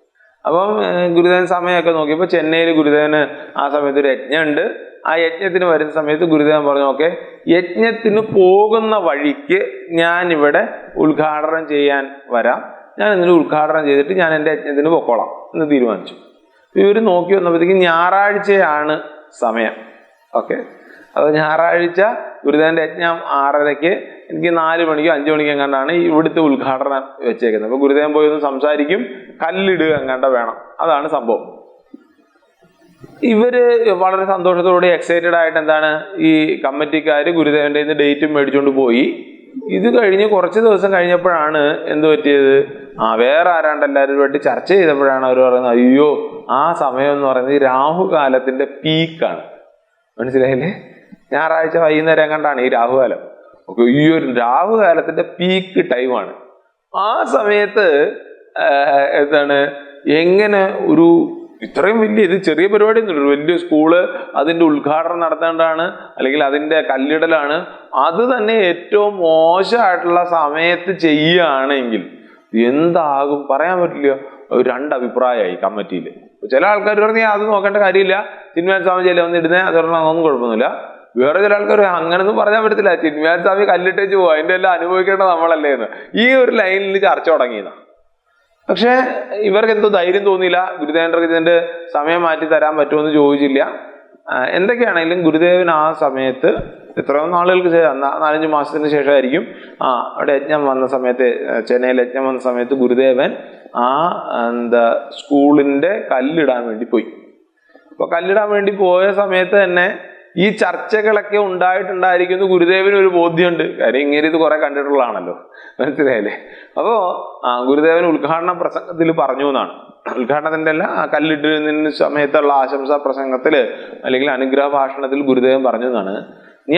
അപ്പം ഗുരുദേവൻ സമയമൊക്കെ നോക്കിയപ്പോൾ ചെന്നൈയിൽ ഗുരുദേവന് ആ സമയത്ത് ഒരു യജ്ഞമുണ്ട്. ആ യജ്ഞത്തിന് വരുന്ന സമയത്ത് ഗുരുദേവൻ പറഞ്ഞു, ഓക്കെ, യജ്ഞത്തിന് പോകുന്ന വഴിക്ക് ഞാനിവിടെ ഉദ്ഘാടനം ചെയ്യാൻ വരാം, ഞാൻ ഇതിന് ഉദ്ഘാടനം ചെയ്തിട്ട് ഞാൻ എൻ്റെ യജ്ഞത്തിന് പൊക്കോളാം എന്ന് തീരുമാനിച്ചു. ഇവർ നോക്കി വന്നപ്പോഴത്തേക്കും ഞായറാഴ്ചയാണ് സമയം. ഓക്കെ, അപ്പോൾ ഞായറാഴ്ച ഗുരുദേവന്റെ യജ്ഞം 6:30-ക്ക്, എനിക്ക് 4 മണിക്കോ 5 മണിക്കോ എങ്ങാണ്ടാണ് ഇവിടുത്തെ ഉദ്ഘാടനം വെച്ചേക്കുന്നത്. അപ്പൊ ഗുരുദേവൻ പോയി ഒന്ന് സംസാരിക്കും, കല്ലിടുക എങ്ങാണ്ട വേണം, അതാണ് സംഭവം. ഇവര് വളരെ സന്തോഷത്തോടെ എക്സൈറ്റഡ് ആയിട്ട് എന്താണ് ഈ കമ്മിറ്റിക്കാര് ഗുരുദേവന്റെ ഡേറ്റും മേടിച്ചുകൊണ്ട് പോയി. ഇത് കഴിഞ്ഞ് കുറച്ച് ദിവസം കഴിഞ്ഞപ്പോഴാണ് എന്ത് പറ്റിയത്, വേറെ ആരാണ്ട് എല്ലാവരുമായിട്ട് ചർച്ച ചെയ്തപ്പോഴാണ് അവർ പറയുന്നത്, അയ്യോ ആ സമയം എന്ന് പറയുന്നത് ഈ രാഹുകാലത്തിന്റെ പീക്കാണ്. മനസ്സിലായില്ലേ? ഞായറാഴ്ച വൈകുന്നേരം കണ്ടാണ് ഈ രാഹുകാലം. ഈ ഒരു രാഹുകാലത്തിന്റെ പീക്ക് ടൈമാണ്. ആ സമയത്ത് എന്താണ്, എങ്ങനെ ഒരു ഇത്രയും വലിയ, ഇത് ചെറിയ പരിപാടി ഒന്നുമില്ല, വലിയ സ്കൂള് അതിന്റെ ഉദ്ഘാടനം നടത്തേണ്ടതാണ്, അല്ലെങ്കിൽ അതിന്റെ കല്ലിടലാണ്, അത് തന്നെ ഏറ്റവും മോശമായിട്ടുള്ള സമയത്ത് ചെയ്യുകയാണെങ്കിൽ എന്താകും പറയാൻ പറ്റില്ല. 2 അഭിപ്രായമായി കമ്മിറ്റിയിൽ. ചില ആൾക്കാർ പറഞ്ഞാൽ അത് നോക്കേണ്ട കാര്യമില്ല, ചിന്മയാനന്ദ സ്വാമിജി അല്ലേ വന്ന് ഇടുന്നേ, അത് പറഞ്ഞാൽ അതൊന്നും കുഴപ്പമൊന്നുമില്ല. വേറെ ചില ആൾക്കാർ അങ്ങനൊന്നും പറയാൻ പറ്റത്തില്ല, ചിന്മയാനന്ദ സ്വാമി കല്ലിട്ടേച്ച് പോവാ, അതിന്റെ എല്ലാം അനുഭവിക്കേണ്ടത് നമ്മളല്ലേ എന്ന് ഈ ഒരു ലൈനിൽ ചർച്ച തുടങ്ങിയതാണ്. പക്ഷെ ഇവർക്ക് എന്തോ ധൈര്യം തോന്നിയില്ല. ഗുരുദേവന്റെ ഇതിന്റെ സമയം മാറ്റി തരാൻ പറ്റുമെന്ന് ചോദിച്ചില്ല. എന്തൊക്കെയാണെങ്കിലും ഗുരുദേവൻ ആ സമയത്ത് എത്രയോ നാളുകൾക്ക് ശേഷം, 4-5 മാസത്തിന് ശേഷമായിരിക്കും അവിടെ യജ്ഞം വന്ന സമയത്ത്, ചെന്നൈയിൽ യജ്ഞം വന്ന സമയത്ത് ഗുരുദേവൻ സ്കൂളിന്റെ കല്ലിടാൻ വേണ്ടി പോയി. അപ്പൊ കല്ലിടാൻ വേണ്ടി പോയ സമയത്ത് തന്നെ ഈ ചർച്ചകളൊക്കെ ഉണ്ടായിട്ടുണ്ടായിരിക്കുന്നു. ഗുരുദേവന് ഒരു ബോധ്യമുണ്ട്, കാര്യം ഇങ്ങനെ ഇത് കുറെ കണ്ടിട്ടുള്ളതാണല്ലോ. മനസ്സിലായില്ലേ? അപ്പോ ഗുരുദേവൻ ഉദ്ഘാടന പ്രസംഗത്തിൽ പറഞ്ഞു എന്നാണ്, ഉദ്ഘാടനത്തിന്റെ അല്ല, കല്ലിടുന്ന സമയത്തുള്ള ആശംസാ പ്രസംഗത്തില് അല്ലെങ്കിൽ അനുഗ്രഹ ഭാഷണത്തിൽ ഗുരുദേവൻ പറഞ്ഞു എന്നാണ്,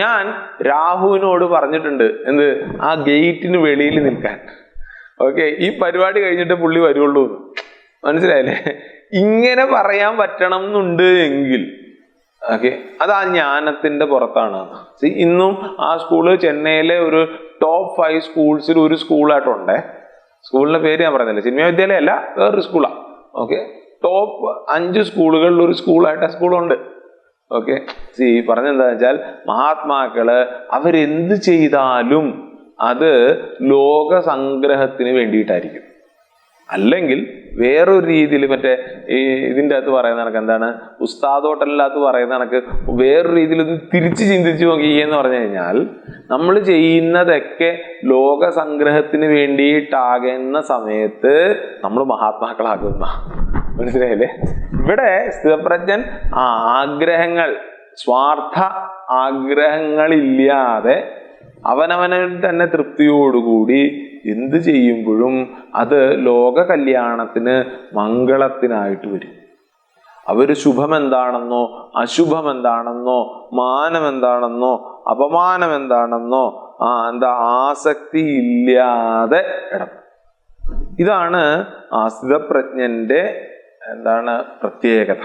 ഞാൻ രാഹുവിനോട് പറഞ്ഞിട്ടുണ്ട് എന്ത്, ആ ഗേറ്റിന് വെളിയിൽ നിൽക്കാൻ. ഓക്കെ, ഈ പരിപാടി കഴിഞ്ഞിട്ട് പുള്ളി വരുള്ളൂ. മനസ്സിലായില്ലേ? ഇങ്ങനെ പറയാൻ പറ്റണം എന്നുണ്ട് എങ്കിൽ ഓക്കെ, അത് ആ ജ്ഞാനത്തിന്റെ പുറത്താണ്. ഇന്നും ആ സ്കൂള് ചെന്നൈയിലെ ഒരു ടോപ്പ് 5 സ്കൂൾസിൽ ഒരു സ്കൂളായിട്ടുണ്ടേ. സ്കൂളിന്റെ പേര് ഞാൻ പറയുന്നില്ല, ചിന്മയ വിദ്യാലയ അല്ല, വേറൊരു സ്കൂളാണ്. ഓക്കെ, ടോപ്പ് 5 സ്കൂളുകളിൽ ഒരു സ്കൂളായിട്ട് ആ സ്കൂളുണ്ട്. ഓക്കെ, പറഞ്ഞെന്താ വെച്ചാൽ മഹാത്മാക്കള് അവരെന്ത് ചെയ്താലും അത് ലോക സംഗ്രഹത്തിന് വേണ്ടിയിട്ടായിരിക്കും. അല്ലെങ്കിൽ വേറൊരു രീതിയിൽ മറ്റേ ഈ ഇതിൻ്റെ അകത്ത് പറയുന്ന കണക്ക് എന്താണ്, ഉസ്താദ് ഹോട്ടലിനകത്ത് പറയുന്ന കണക്ക് വേറൊരു രീതിയിൽ ഒന്ന് തിരിച്ച് ചിന്തിച്ചു നോക്കിയെന്ന് പറഞ്ഞു കഴിഞ്ഞാൽ നമ്മൾ ചെയ്യുന്നതൊക്കെ ലോക സംഗ്രഹത്തിന് വേണ്ടിയിട്ടാകുന്ന സമയത്ത് നമ്മൾ മഹാത്മാക്കളാകുന്ന, മനസ്സിലായില്ലേ? ഇവിടെ സ്ഥിതപ്രജ്ഞൻ ആഗ്രഹങ്ങൾ, സ്വാർത്ഥ ആഗ്രഹങ്ങളില്ലാതെ അവനവനിൽ തന്നെ തൃപ്തിയോടുകൂടി എന്ത് ചെയ്യുമ്പോഴും അത് ലോക കല്യാണത്തിന് മംഗളത്തിനായിട്ട് വരും. അവര് ശുഭം എന്താണെന്നോ അശുഭം എന്താണെന്നോ മാനം എന്താണെന്നോ അപമാനം എന്താണെന്നോ ആസക്തി ഇല്ലാതെ ഇടം. ഇതാണ് സ്ഥിതപ്രജ്ഞന്റെ പ്രത്യേകത.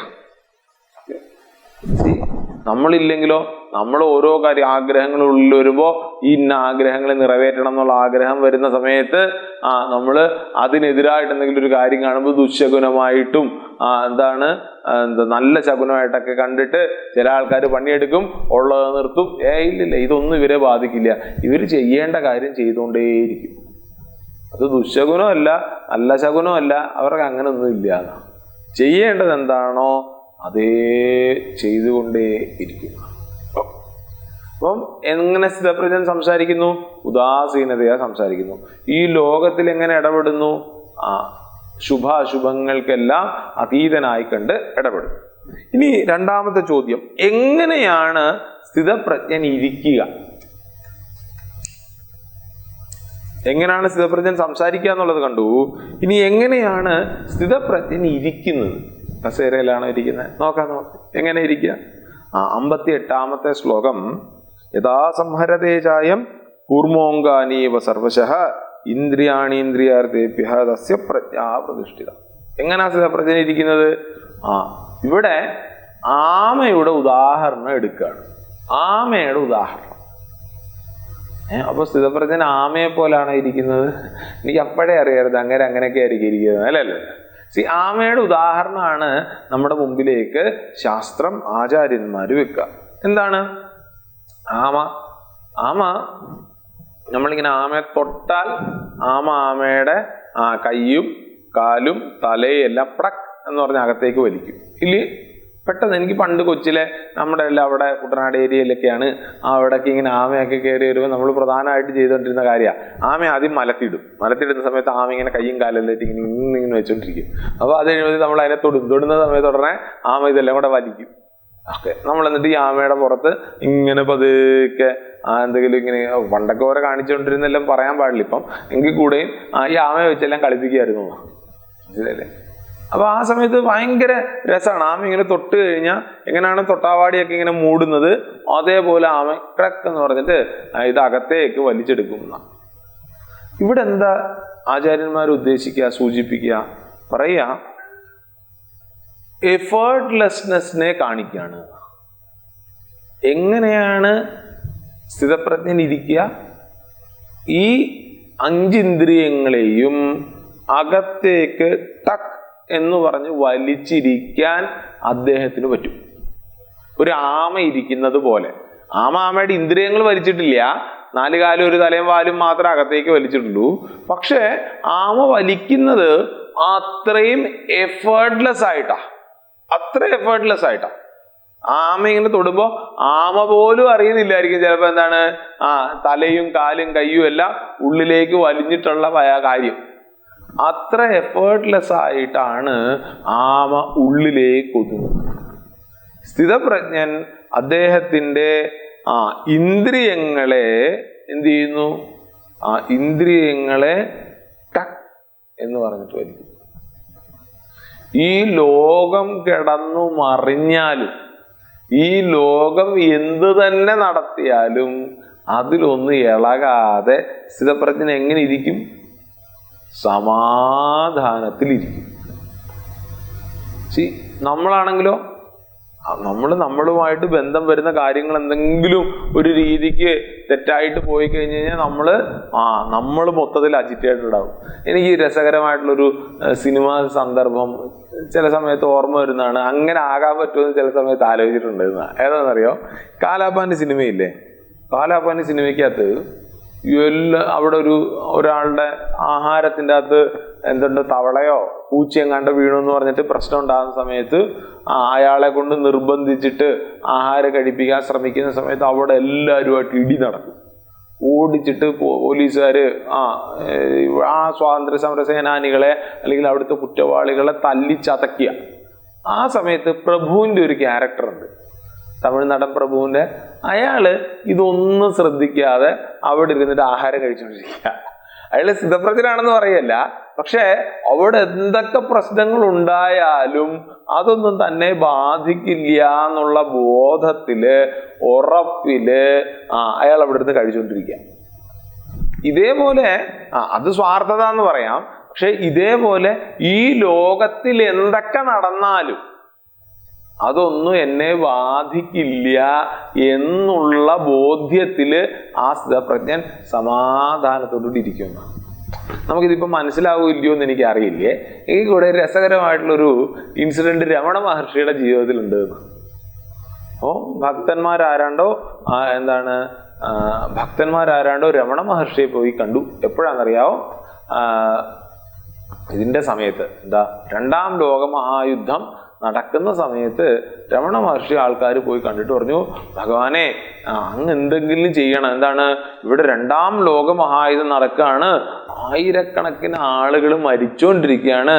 നമ്മളില്ലെങ്കിലോ, നമ്മൾ ഓരോ ആഗ്രഹങ്ങൾ ഉള്ളിൽ വരുമ്പോ ഈ ഇന്ന ആഗ്രഹങ്ങളെ നിറവേറ്റണം എന്നുള്ള ആഗ്രഹം വരുന്ന സമയത്ത് നമ്മൾ അതിനെതിരായിട്ട് എന്തെങ്കിലും ഒരു കാര്യം കാണുമ്പോൾ ദുശകുനമായിട്ടും നല്ല ശകുനമായിട്ടൊക്കെ കണ്ടിട്ട് ചില ആൾക്കാർ പണിയെടുക്കും, ഉള്ളത് നിർത്തും. ഇല്ലില്ല, ഇതൊന്നും ഇവരെ ബാധിക്കില്ല, ഇവർ ചെയ്യേണ്ട കാര്യം ചെയ്തുകൊണ്ടേയിരിക്കും. അത് ദുശകുനമല്ല, നല്ല ശകുനമല്ല, അവർക്ക് അങ്ങനെ ഒന്നും ഇല്ല. ചെയ്യേണ്ടത് എന്താണോ അതേ ചെയ്തുകൊണ്ടേ ഇരിക്കും. അപ്പം എങ്ങനെ സ്ഥിതപ്രജ്ഞൻ സംസാരിക്കുന്നു? ഉദാസീനതയാ സംസാരിക്കുന്നു. ഈ ലോകത്തിൽ എങ്ങനെ ഇടപെടുന്നു? ശുഭാശുഭങ്ങൾക്കെല്ലാം അതീതനായി കണ്ട് ഇടപെടും. ഇനി രണ്ടാമത്തെ ചോദ്യം, എങ്ങനെയാണ് സ്ഥിതപ്രജ്ഞൻ ഇരിക്കുക? എങ്ങനെയാണ് സ്ഥിതപ്രജ്ഞൻ സംസാരിക്കുക എന്നുള്ളത് കണ്ടു. ഇനി എങ്ങനെയാണ് സ്ഥിതപ്രജ്ഞൻ ഇരിക്കുന്നത്? കസേരയിലാണോ ഇരിക്കുന്നത്? നോക്കാം. എങ്ങനെ ഇരിക്കുക? 58ാമത്തെ ശ്ലോകം, യഥാ സംഹരതേജായം കൂർമോങ്കാനീവ സർവശഃ ഇന്ദ്രിയാണീന്ദ്രിയാർത്ഥേഭ്യഃ തസ്യ പ്രജ്ഞാ പ്രതിഷ്ഠിത. എങ്ങനെയാ സ്ഥിതപ്രജ്ഞൻ ഇരിക്കുന്നത്? ഇവിടെ ആമയുടെ ഉദാഹരണം എടുക്കുകയാണ്. ആമയുടെ ഉദാഹരണം. അപ്പൊ സ്ഥിതപ്രജ്ഞൻ ആമയെ പോലാണ് ഇരിക്കുന്നത്? എനിക്ക് അപ്പോഴേ അറിയരുത് അങ്ങനെയൊക്കെ ആയിരിക്കും ഇരിക്കുന്നത്, അല്ലല്ലേ? ആമയുടെ ഉദാഹരണമാണ് നമ്മുടെ മുമ്പിലേക്ക് ശാസ്ത്രം, ആചാര്യന്മാര് വെക്കുക. എന്താണ് ആമ? നമ്മളിങ്ങനെ ആമയെ തൊട്ടാൽ ആമയുടെ കയ്യും കാലും തലയും എല്ലാം പ്രക് എന്ന് പറഞ്ഞ അകത്തേക്ക് വലിക്കും. ഇല്ലേ? പെട്ടെന്ന് എനിക്ക് പണ്ട് കൊച്ചിലെ നമ്മുടെ എല്ലാം അവിടെ കുട്ടനാട് ഏരിയയിലൊക്കെയാണ് അവിടേക്ക് ഇങ്ങനെ ആമയൊക്കെ കയറി വരുമ്പോൾ നമ്മൾ പ്രധാനമായിട്ട് ചെയ്തുകൊണ്ടിരുന്ന കാര്യമാണ്, ആമ ആദ്യം മലത്തിടുന്ന സമയത്ത് ആമ ഇങ്ങനെ കയ്യും കാലെല്ലാം ഇങ്ങനെ വെച്ചോണ്ടിരിക്കും. അപ്പോൾ അത് കഴിയുമ്പോൾ നമ്മൾ അതിനെ തൊടുന്ന സമയത്ത് ഉടനെ ആമ ഇതെല്ലാം കൂടെ വലിക്കും. ഓക്കെ, നമ്മൾ എന്നിട്ട് ഈ ആമയുടെ പുറത്ത് ഇങ്ങനെ പതുക്കെ എന്തെങ്കിലും ഇങ്ങനെ പണ്ടൊക്കെ ഓരോ കാണിച്ചുകൊണ്ടിരുന്നെല്ലാം പറയാൻ പാടില്ല ഇപ്പം, എങ്കിൽ കൂടെയും ഈ ആമയെ വെച്ചെല്ലാം കളിപ്പിക്കുകയായിരുന്നു. മനസ്സിലല്ലേ? അപ്പൊ ആ സമയത്ത് ഭയങ്കര രസമാണ്. ആമ ഇങ്ങനെ തൊട്ട് കഴിഞ്ഞാൽ എങ്ങനെയാണ് തൊട്ടാവാടിയൊക്കെ ഇങ്ങനെ മൂടുന്നത്, അതേപോലെ ആമ ക്രക്ക് എന്ന് പറഞ്ഞിട്ട് ഇത് അകത്തേക്ക് വലിച്ചെടുക്കുന്ന. ഇവിടെ എന്താ ആചാര്യന്മാർ ഉദ്ദേശിക്കുക, സൂചിപ്പിക്കുക, പറയുക എഫേർട്ട്ലെസ്നെസ്സിനെ കാണിക്കുകയാണ്. എങ്ങനെയാണ് സ്ഥിതപ്രജ്ഞൻ ഇരിക്കുക? ഈ 5 ഇന്ദ്രിയങ്ങളെയും അകത്തേക്ക് ടക്ക് എന്ന് പറഞ്ഞ് വലിച്ചിരിക്കാൻ അദ്ദേഹത്തിന് പറ്റും. ഒരു ആമ ഇരിക്കുന്നത് പോലെ. ആമയുടെ ഇന്ദ്രിയങ്ങൾ വലിച്ചിട്ടില്ല, 4 കാലും 1 തലയും വാലും മാത്രമേ അകത്തേക്ക് വലിച്ചിട്ടുള്ളൂ. പക്ഷെ ആമ വലിക്കുന്നത് അത്രയും എഫേർട്ട്ലെസ് ആയിട്ടാ. ആമ ഇങ്ങനെ തൊടുമ്പോ ആമ പോലും അറിയുന്നില്ലായിരിക്കും ചിലപ്പോ തലയും കാലും കയ്യും എല്ലാം ഉള്ളിലേക്ക് വലിഞ്ഞിട്ടുള്ള കാര്യം. അത്ര എഫേർട്ട്ലെസ് ആയിട്ടാണ് ആമ ഉള്ളിലേക്ക് ഒതുങ്ങുന്നത്. സ്ഥിതപ്രജ്ഞൻ അദ്ദേഹത്തിന്റെ ഇന്ദ്രിയങ്ങളെ എന്ത് ചെയ്യുന്നു? ഇന്ദ്രിയങ്ങളെ ടക്ക് എന്ന് പറഞ്ഞിട്ട് വലിക്കും. ഈ ലോകം കിടന്നു മറിഞ്ഞാലും, ഈ ലോകം എന്തു തന്നെ നടത്തിയാലും അതിലൊന്നും ഇളകാതെ സ്ഥിതപ്രജ്ഞൻ എങ്ങനെ ഇരിക്കും? സമാധാനത്തിലിരിക്കും. നമ്മളാണെങ്കിലോ നമ്മളുമായിട്ട് ബന്ധം വരുന്ന കാര്യങ്ങൾ എന്തെങ്കിലും ഒരു രീതിക്ക് തെറ്റായിട്ട് പോയി കഴിഞ്ഞു കഴിഞ്ഞാൽ നമ്മൾ മൊത്തത്തിൽ അജിറ്റേറ്റഡ് ഉണ്ടാവും. എനിക്ക് രസകരമായിട്ടുള്ളൊരു സിനിമ സന്ദർഭം ചില സമയത്ത് ഓർമ്മ വരുന്നതാണ്. അങ്ങനെ ആകാൻ പറ്റുമെന്ന് ചില സമയത്ത് ആലോചിച്ചിട്ടുണ്ട്. ഏതാണെന്നറിയോ? കാലാപാനി സിനിമയില്ലേ? കാലാപാനി സിനിമയ്ക്കകത്ത് അവിടെ ഒരാളുടെ ആഹാരത്തിൻ്റെ അകത്ത് എന്തുണ്ട്, തവളയോ പൂച്ചയെങ്ങാണ്ട് വീണു എന്ന് പറഞ്ഞിട്ട് പ്രശ്നം ഉണ്ടാകുന്ന സമയത്ത് അയാളെ കൊണ്ട് നിർബന്ധിച്ചിട്ട് ആഹാരം കഴിപ്പിക്കാൻ ശ്രമിക്കുന്ന സമയത്ത് അവിടെ എല്ലാവരുമായിട്ട് ഇടി നടക്കും. ഓടിച്ചിട്ട് പോലീസുകാര് ആ സ്വാതന്ത്ര്യ സമര സേനാനികളെ അല്ലെങ്കിൽ അവിടുത്തെ കുറ്റവാളികളെ തല്ലിച്ചതക്കുക. ആ സമയത്ത് പ്രഭുവിൻ്റെ ഒരു ക്യാരക്ടർ ഉണ്ട്, തമിഴ് നടൻ പ്രഭുവിൻ്റെ. അയാള് ഇതൊന്നും ശ്രദ്ധിക്കാതെ അവിടെ ഇരുന്നിട്ട് ആഹാരം കഴിച്ചുകൊണ്ടിരിക്കുക. അയാള് സ്ഥിതപ്രജ്ഞനാണെന്ന് പറയല്ല, പക്ഷെ അവിടെ എന്തൊക്കെ പ്രശ്നങ്ങൾ ഉണ്ടായാലും അതൊന്നും തന്നെ ബാധിക്കില്ല എന്നുള്ള ബോധത്തില്, ഉറപ്പില് അയാൾ അവിടെ ഇരുന്ന് കഴിച്ചുകൊണ്ടിരിക്കുക. ഇതേപോലെ അത് സ്വാർത്ഥത എന്ന് പറയാം. പക്ഷെ ഇതേപോലെ ഈ ലോകത്തിൽ എന്തൊക്കെ നടന്നാലും അതൊന്നും എന്നെ ബാധിക്കില്ല എന്നുള്ള ബോധ്യത്തില് ആ സ്ഥിതപ്രജ്ഞൻ സമാധാനത്തോടുകൂടി ഇരിക്കുന്ന. നമുക്കിതിപ്പോൾ മനസ്സിലാവില്ലയോ എന്ന് എനിക്ക് അറിയില്ലേ. എനിക്ക് കൂടെ രസകരമായിട്ടുള്ളൊരു ഇൻസിഡന്റ് രമണ മഹർഷിയുടെ ജീവിതത്തിലുണ്ട്. അപ്പോൾ ഭക്തന്മാരാരാണ്ടോ രമണ മഹർഷിയെ പോയി കണ്ടു. എപ്പോഴാണെന്നറിയാവോ? ഇതിന്റെ സമയത്ത് രണ്ടാം ലോകമഹായുദ്ധം നടക്കുന്ന സമയത്ത് രമണ മഹർഷി ആൾക്കാർ പോയി കണ്ടിട്ട് പറഞ്ഞു, ഭഗവാനെ അങ്ങ് എന്തെങ്കിലും ചെയ്യണം. എന്താണ്? ഇവിടെ രണ്ടാം ലോകമഹായുധം നടക്കുകയാണ്, ആയിരക്കണക്കിന് ആളുകൾ മരിച്ചുകൊണ്ടിരിക്കുകയാണ്.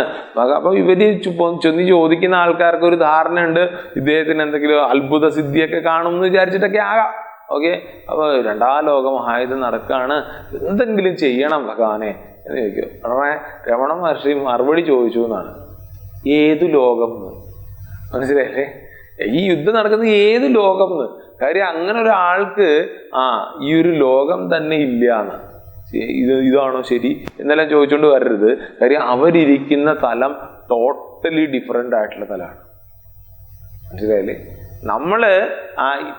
അപ്പൊ ഇവര് ചെന്ന് ചോദിക്കുന്ന ആൾക്കാർക്ക് ഒരു ധാരണയുണ്ട്, ഇദ്ദേഹത്തിന് എന്തെങ്കിലും അത്ഭുത സിദ്ധിയൊക്കെ കാണും എന്ന് വിചാരിച്ചിട്ടൊക്കെ ആകാം. ഓക്കെ, അപ്പൊ രണ്ടാം ലോകമഹായുധം നടക്കുകയാണ്, എന്തെങ്കിലും ചെയ്യണം ഭഗവാനെ എന്ന് ചോദിക്കും. ഉടനെ രമണ മഹർഷി മറുപടി ചോദിച്ചു എന്നാണ്, ഏതു ലോകം എന്ന്. മനസ്സിലായില്ലേ? ഈ യുദ്ധം നടക്കുന്നത് ഏത് ലോകം എന്ന്. കാര്യം അങ്ങനെ ഒരാൾക്ക് ഈ ഒരു ലോകം തന്നെ ഇല്ല എന്ന്. ഇതാണോ ശരി എന്നെല്ലാം ചോദിച്ചുകൊണ്ട് വരരുത്. കാര്യം അവരിയ്ക്കുന്ന തലം ടോട്ടലി ഡിഫറെന്റ് ആയിട്ടുള്ള തലമാണ്. മനസ്സിലായില്ലേ? നമ്മള്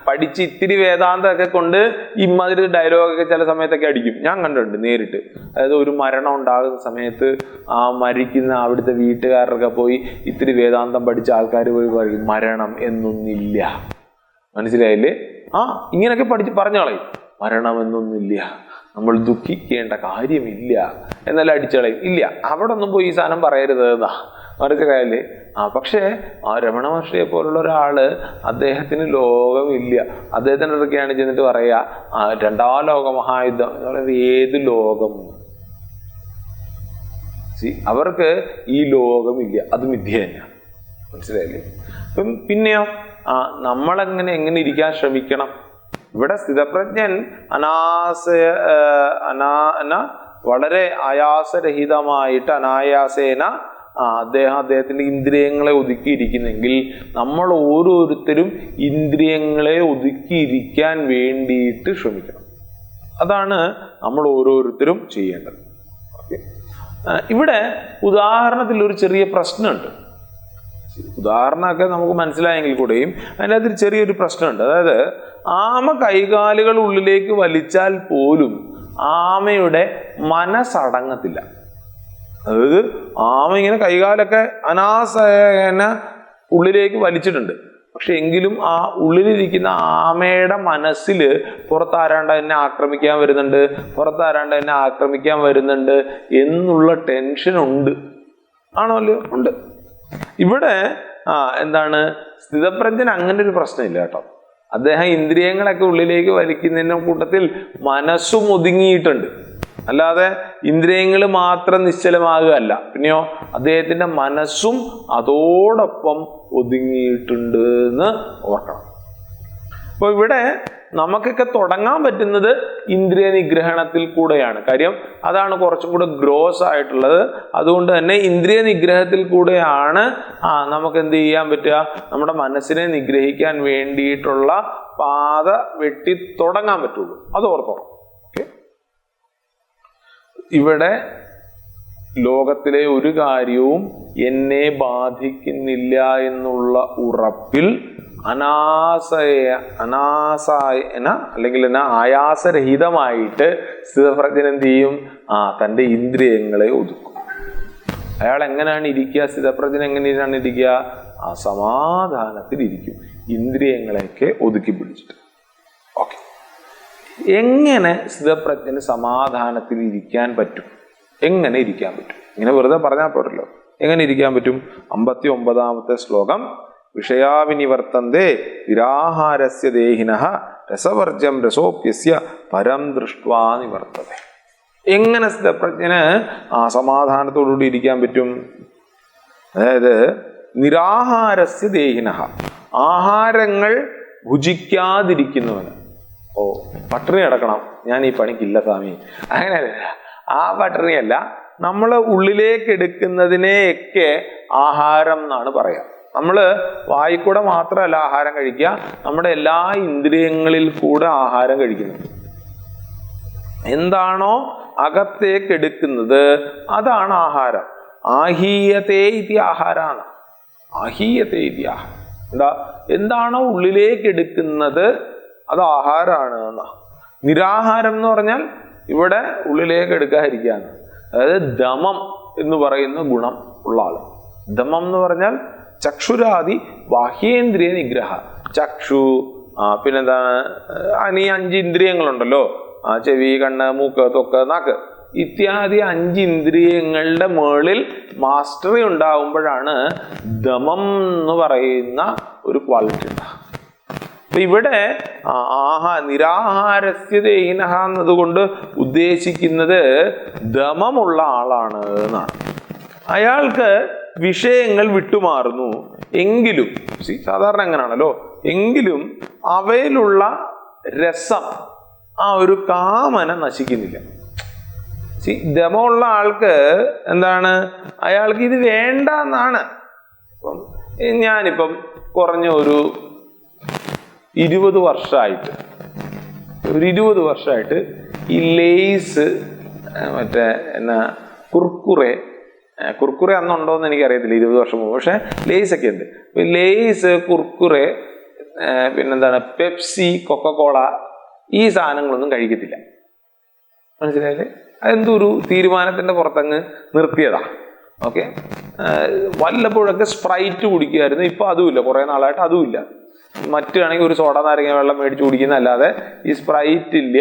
പഠിച്ച് ഇത്തിരി വേദാന്തമൊക്കെ കൊണ്ട് ഇമ്മാതിരി ഡയലോഗൊക്കെ ചില സമയത്തൊക്കെ അടിക്കും. ഞാൻ കണ്ടിട്ടുണ്ട് നേരിട്ട്. അതായത് ഒരു മരണം ഉണ്ടാകുന്ന സമയത്ത് മരിക്കുന്ന അവിടുത്തെ വീട്ടുകാരൊക്കെ പോയി ഇത്തിരി വേദാന്തം പഠിച്ച ആൾക്കാർ പോയി പറയും, മരണം എന്നൊന്നില്ല. മനസ്സിലായില്ലേ? ഇങ്ങനെയൊക്കെ പഠിച്ച് കളയും, മരണം എന്നൊന്നില്ല, നമ്മൾ ദുഃഖിക്കേണ്ട കാര്യമില്ല എന്നെല്ലാം അടിച്ചളയും. ഇല്ല, അവിടെ ഒന്നും പോയി ഈ സാധനം പറയരുത് എന്നാ. മനസ്സിലായല്ലേ? പക്ഷേ രമണ മഹർഷിയെ പോലുള്ള ഒരാള്, അദ്ദേഹത്തിന് ലോകമില്ല. അദ്ദേഹത്തിനൊക്കെയാണ് ചെന്നിട്ട് പറയാ രണ്ടാം ലോക മഹായുദ്ധം എന്ന് പറയുന്നത് ഏത് ലോകം? അവർക്ക് ഈ ലോകമില്ല, അത് മിഥ്യ തന്നെയാണ്. മനസ്സിലായില്ലേ? പിന്നെയോ എങ്ങനെ ഇരിക്കാൻ ശ്രമിക്കണം? ഇവിടെ സ്ഥിതപ്രജ്ഞൻ വളരെ ആയാസരഹിതമായിട്ട് അനായാസേന അദ്ദേഹത്തിന്റെ ഇന്ദ്രിയങ്ങളെ ഒതുക്കിയിരിക്കുന്നെങ്കിൽ നമ്മൾ ഓരോരുത്തരും ഇന്ദ്രിയങ്ങളെ ഒതുക്കിയിരിക്കാൻ വേണ്ടിയിട്ട് ശ്രമിക്കണം. അതാണ് നമ്മൾ ഓരോരുത്തരും ചെയ്യേണ്ടത്. ഓക്കെ, ഇവിടെ ഉദാഹരണത്തിൽ ഒരു ചെറിയ പ്രശ്നമുണ്ട്. ഉദാഹരണമൊക്കെ നമുക്ക് മനസ്സിലായെങ്കിൽ കൂടെയും അതിൻ്റെ അകത്തൊരു ചെറിയൊരു പ്രശ്നമുണ്ട്. അതായത് ആമ കൈകാലുകൾ ഉള്ളിലേക്ക് വലിച്ചാൽ പോലും ആമയുടെ മനസ്സടങ്ങത്തില്ല. അതായത് ആമ ഇങ്ങനെ കൈകാലൊക്കെ അനാസേന ഉള്ളിലേക്ക് വലിച്ചിട്ടുണ്ട്, പക്ഷെ എങ്കിലും ആ ഉള്ളിലിരിക്കുന്ന ആമയുടെ മനസ്സിൽ പുറത്താരാണ്ട് എന്നെ ആക്രമിക്കാൻ വരുന്നുണ്ട് എന്നുള്ള ടെൻഷൻ ഉണ്ട്. ആണോ അല്ലയോ? ഉണ്ട്. ഇവിടെ സ്ഥിതപ്രജ്ഞൻ അങ്ങനെ ഒരു പ്രശ്നമില്ല കേട്ടോ. അദ്ദേഹം ഇന്ദ്രിയങ്ങളൊക്കെ ഉള്ളിലേക്ക് വലിക്കുന്നതിന്റെ കൂട്ടത്തിൽ മനസ്സും ഒതുങ്ങിയിട്ടുണ്ട്. അല്ലാതെ ഇന്ദ്രിയങ്ങൾ മാത്രം നിശ്ചലമാകുകയല്ല. പിന്നെയോ അദ്ദേഹത്തിന്റെ മനസ്സും അതോടൊപ്പം ഒതുങ്ങിയിട്ടുണ്ട് എന്ന് ഓർക്കണം. അപ്പൊ ഇവിടെ നമുക്കൊക്കെ തുടങ്ങാൻ പറ്റുന്നത് ഇന്ദ്രിയ നിഗ്രഹണത്തിൽ കൂടെയാണ്. കാര്യം അതാണ് കുറച്ചും കൂടെ ഗ്രോസ് ആയിട്ടുള്ളത്. അതുകൊണ്ട് തന്നെ ഇന്ദ്രിയ നിഗ്രഹത്തിൽ കൂടെയാണ് നമുക്ക് എന്ത് ചെയ്യാൻ പറ്റുക? നമ്മുടെ മനസ്സിനെ നിഗ്രഹിക്കാൻ വേണ്ടിയിട്ടുള്ള പാത വെട്ടി തുടങ്ങാൻ പറ്റുള്ളൂ. അത് ഓർത്തോണം. ഓക്കെ, ഇവിടെ ലോകത്തിലെ ഒരു കാര്യവും എന്നെ ബാധിക്കുന്നില്ല എന്നുള്ള ഉറപ്പിൽ അല്ലെങ്കിൽ ആയാസരഹിതമായിട്ട് സ്ഥിതപ്രജ്ഞൻ എന്ത് ചെയ്യും? തൻ്റെ ഇന്ദ്രിയങ്ങളെ ഒതുക്കും. അയാൾ എങ്ങനെയാണ് ഇരിക്കുക? സ്ഥിതപ്രജ്ഞൻ എങ്ങനെയാണ് ഇരിക്കുക? സമാധാനത്തിൽ ഇരിക്കും, ഇന്ദ്രിയങ്ങളെയൊക്കെ ഒതുക്കി പിടിച്ചിട്ട്. ഓക്കെ, എങ്ങനെ സ്ഥിതപ്രജ്ഞന് സമാധാനത്തിൽ ഇരിക്കാൻ പറ്റും? എങ്ങനെ ഇരിക്കാൻ പറ്റും? ഇങ്ങനെ വെറുതെ പറഞ്ഞാൽ പോരല്ലോ. എങ്ങനെ ഇരിക്കാൻ പറ്റും? 59-ാമത്തെ ശ്ലോകം, വിഷയാവിനിവർത്തന്തേ നിരാഹാരസ്യ ദേഹിനഃ രസവർജ്യം രസോപ്യസ്യ പരം ദൃഷ്ട്വാ നിവർത്തതേ. എങ്ങനെ സ്ഥിതപ്രജ്ഞന് സമാധാനത്തോടുകൂടി ഇരിക്കാൻ പറ്റും? അതായത് നിരാഹാരസ്യ ദേഹിനഃ, ആഹാരങ്ങൾ ഭുജിക്കാതിരിക്കുന്നവന്. പട്ടിണി കിടക്കണം, ഞാൻ ഈ പണിക്കില്ല സ്വാമി, അങ്ങനെയല്ല. ആ പട്ടിണിയല്ല, നമ്മൾ ഉള്ളിലേക്ക് എടുക്കുന്നതിനെയൊക്കെ ആഹാരം എന്നാണ് പറയാ. നമ്മൾ വായിക്കൂടെ മാത്രമല്ല ആഹാരം കഴിക്കുക, നമ്മുടെ എല്ലാ ഇന്ദ്രിയങ്ങളിൽ കൂടെ ആഹാരം കഴിക്കുന്നു. എന്താണോ അകത്തേക്ക് എടുക്കുന്നത് അതാണ് ആഹാരം. ആഹീയതേ ഇതി ആഹാരാണ്. ആഹീയതേ ഇതി ആഹാരം. എന്താണോ ഉള്ളിലേക്ക് എടുക്കുന്നത് അത് ആഹാരമാണ് എന്നാ. നിരാഹാരം എന്ന് പറഞ്ഞാൽ ഇവിടെ ഉള്ളിലേക്ക് എടുക്കാതിരിക്കുകയാണ്. അതായത് ദമം എന്ന് പറയുന്ന ഗുണം ഉള്ള ആള്. ദമം എന്ന് പറഞ്ഞാൽ ചക്ഷുരാദി ബാഹ്യേന്ദ്രിയ നിഗ്രഹ. ചക്ഷു, പിന്നെന്താണ്, ഈ 5 ഇന്ദ്രിയങ്ങളുണ്ടല്ലോ, ചെവി, കണ്ണ്, മൂക്ക്, ത്വക്ക്, നാക്ക് ഇത്യാദി 5 ഇന്ദ്രിയങ്ങളുടെ മുകളിൽ മാസ്റ്ററി ഉണ്ടാവുമ്പോഴാണ് ദമം എന്ന് പറയുന്ന ഒരു ക്വാളിറ്റി ഉണ്ടാകുക. അപ്പൊ ഇവിടെ നിരാഹാരസ്യ ദേഹിനഃ എന്നതുകൊണ്ട് ഉദ്ദേശിക്കുന്നത് ദമമുള്ള ആളാണ് എന്നാണ്. അയാൾക്ക് വിഷയങ്ങൾ വിട്ടുമാറുന്നു എങ്കിലും, സാധാരണ എങ്ങനെയാണല്ലോ, എങ്കിലും അവയിലുള്ള രസം, ഒരു കാമന നശിക്കുന്നില്ല. ദമമുള്ള ആൾക്ക് എന്താണ്, അയാൾക്ക് ഇത് വേണ്ട എന്നാണ്. ഞാനിപ്പം കുറഞ്ഞ ഒരു 20 വർഷമായിട്ട് ഈ ലേസ്, മറ്റേ കുർക്കുറെ അന്നുണ്ടോയെന്ന് എനിക്കറിയത്തില്ല, 20 വർഷം മുമ്പ്. പക്ഷെ ലേസൊക്കെ ഉണ്ട്. ലേസ്, കുർക്കുറെ, പിന്നെന്താണ്, പെപ്സി, കൊക്കക്കോള, ഈ സാധനങ്ങളൊന്നും കഴിക്കത്തില്ല. മനസ്സിലായില്ലേ? അതെന്തൊരു തീരുമാനത്തിന്റെ പുറത്തങ്ങ് നിർത്തിയതാ. ഓക്കെ, വല്ലപ്പോഴൊക്കെ സ്പ്രൈറ്റ് കുടിക്കുമായിരുന്നു. ഇപ്പൊ അതുമില്ല, കുറെ നാളായിട്ട് അതുമില്ല. മറ്റാണെങ്കിൽ ഒരു സോഡ നാരങ്ങ വെള്ളം മേടിച്ച് കുടിക്കുന്നതല്ലാതെ ഈ സ്പ്രൈറ്റ് ഇല്ല.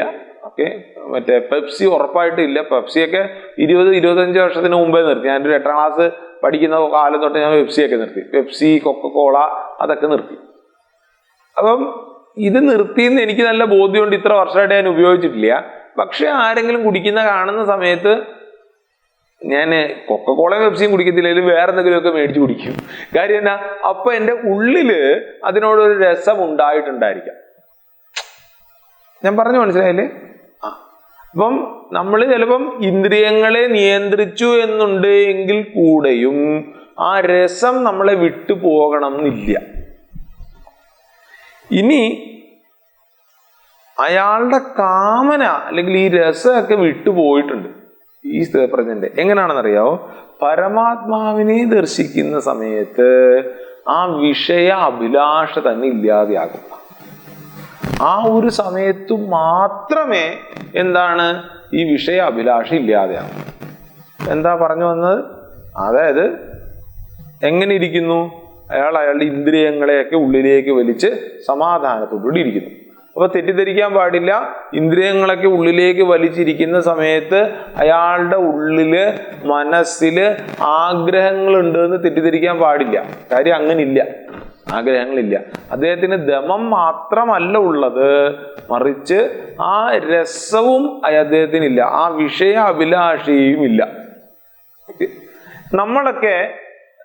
ഓക്കെ, മറ്റേ പെപ്സി ഉറപ്പായിട്ടില്ല. പെപ്സിയൊക്കെ 20-25 വർഷത്തിന് മുമ്പേ നിർത്തി. ഞാനൊരു 8ാം ക്ലാസ് പഠിക്കുന്ന കാലം തൊട്ട് ഞാൻ പെപ്സിയൊക്കെ നിർത്തി. പെപ്സി, കൊക്കക്കോള അതൊക്കെ നിർത്തി. അപ്പം ഇത് നിർത്തിയെന്ന് എനിക്ക് നല്ല ബോധ്യമുണ്ട്. ഇത്ര വർഷമായിട്ട് ഞാൻ ഉപയോഗിച്ചിട്ടില്ല. പക്ഷെ ആരെങ്കിലും കുടിക്കുന്ന കാണുന്ന സമയത്ത് ഞാൻ കൊക്കക്കോളയും പെപ്സിയും കുടിക്കത്തില്ലെങ്കിലും വേറെ എന്തെങ്കിലുമൊക്കെ മേടിച്ച് കുടിക്കും. കാര്യം എന്നാ, അപ്പൊ എൻ്റെ ഉള്ളില് അതിനോടൊരു രസം ഉണ്ടായിട്ടുണ്ടായിരിക്കാം. ഞാൻ പറഞ്ഞു മനസ്സിലായില്ലേ? അപ്പം നമ്മൾ ചിലപ്പം ഇന്ദ്രിയങ്ങളെ നിയന്ത്രിച്ചു എന്നുണ്ട് എങ്കിൽ കൂടെയും ആ രസം നമ്മളെ വിട്ടു പോകണം എന്നില്ല. ഇനി അയാളുടെ കാമന അല്ലെങ്കിൽ ഈ രസമൊക്കെ വിട്ടുപോയിട്ടുണ്ട് ഈ സ്ഥിതപ്രജ്ഞന്റെ. എങ്ങനെയാണെന്നറിയാവോ? പരമാത്മാവിനെ ദർശിക്കുന്ന സമയത്ത് ആ വിഷയ അഭിലാഷ തന്നെ ഇല്ലാതെയാകും. ആ ഒരു സമയത്ത് മാത്രമേ എന്താണ് ഈ വിഷയ അഭിലാഷ ഇല്ലാതെയാകും. എന്താ പറഞ്ഞു വന്നത്? അതായത് എങ്ങനെ ഇരിക്കുന്നു അയാളുടെ ഇന്ദ്രിയങ്ങളെയൊക്കെ ഉള്ളിലേക്ക് വലിച്ച് സമാധാനത്തോടുകൂടി ഇരിക്കുന്നു. അപ്പൊ തെറ്റിദ്ധരിക്കാൻ പാടില്ല. ഇന്ദ്രിയങ്ങളൊക്കെ ഉള്ളിലേക്ക് വലിച്ചിരിക്കുന്ന സമയത്ത് അയാളുടെ ഉള്ളില്, മനസ്സില് ആഗ്രഹങ്ങളുണ്ട് എന്ന് തെറ്റിദ്ധരിക്കാൻ പാടില്ല. കാര്യം അങ്ങനില്ല, ആഗ്രഹങ്ങളില്ല. അദ്ദേഹത്തിന് ദമം മാത്രമല്ല ഉള്ളത്, മറിച്ച് ആ രസവും അദ്ദേഹത്തിനില്ല, ആ വിഷയ അഭിലാഷയും ഇല്ല.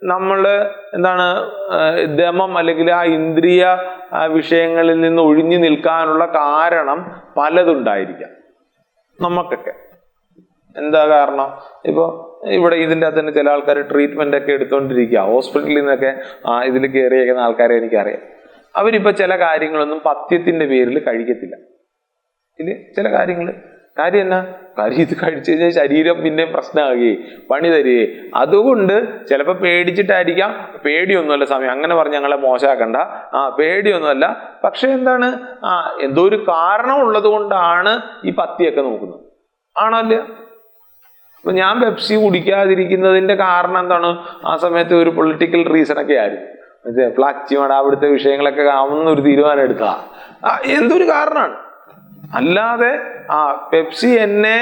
നമ്മള് എന്താണ്, ദമം അല്ലെങ്കിൽ ആ ഇന്ദ്രിയ വിഷയങ്ങളിൽ നിന്ന് ഒഴിഞ്ഞു നിൽക്കാനുള്ള കാരണം പലതുണ്ടായിരിക്കാം നമുക്കൊക്കെ. എന്താ കാരണം? ഇപ്പൊ ഇവിടെ ഇതിൻ്റെ അകത്ത് തന്നെ ചില ആൾക്കാർ ട്രീറ്റ്മെന്റ് ഒക്കെ എടുത്തോണ്ടിരിക്കുക. ഹോസ്പിറ്റലിൽ നിന്നൊക്കെ ഇതിൽ കയറിയേക്കുന്ന ആൾക്കാരെ എനിക്കറിയാം. അവരിപ്പോ ചില കാര്യങ്ങളൊന്നും പഥ്യത്തിന്റെ പേരിൽ കഴിക്കത്തില്ല. ചില കാര്യങ്ങൾ കാര്യം എന്നാ? കാര്യം ഇത് കഴിച്ചു കഴിഞ്ഞാൽ ശരീരം പിന്നെ പ്രശ്നമാകുകയെ, പണി തരികയെ. അതുകൊണ്ട് ചിലപ്പോൾ പേടിച്ചിട്ടായിരിക്കാം. പേടിയൊന്നുമല്ല സമയം, അങ്ങനെ പറഞ്ഞ് ഞങ്ങളെ മോശമാക്കണ്ട. പേടിയൊന്നുമല്ല. പക്ഷെ എന്താണ്, എന്തോ ഒരു കാരണം ഉള്ളത് കൊണ്ടാണ് ഈ പത്തിയൊക്കെ നോക്കുന്നത്. ആണല്ലേ? അപ്പൊ ഞാൻ പെപ്സി കുടിക്കാതിരിക്കുന്നതിന്റെ കാരണം എന്താണ്? ആ സമയത്ത് ഒരു പൊളിറ്റിക്കൽ റീസൺ ഒക്കെ ആയിരുന്നു. ഫ്ലാക്സിമാണ് അവിടുത്തെ വിഷയങ്ങളൊക്കെ കാണുന്നൊരു തീരുമാനം എടുക്കുക. എന്തൊരു കാരണമാണ്. അല്ലാതെ പെപ്സി എന്നെ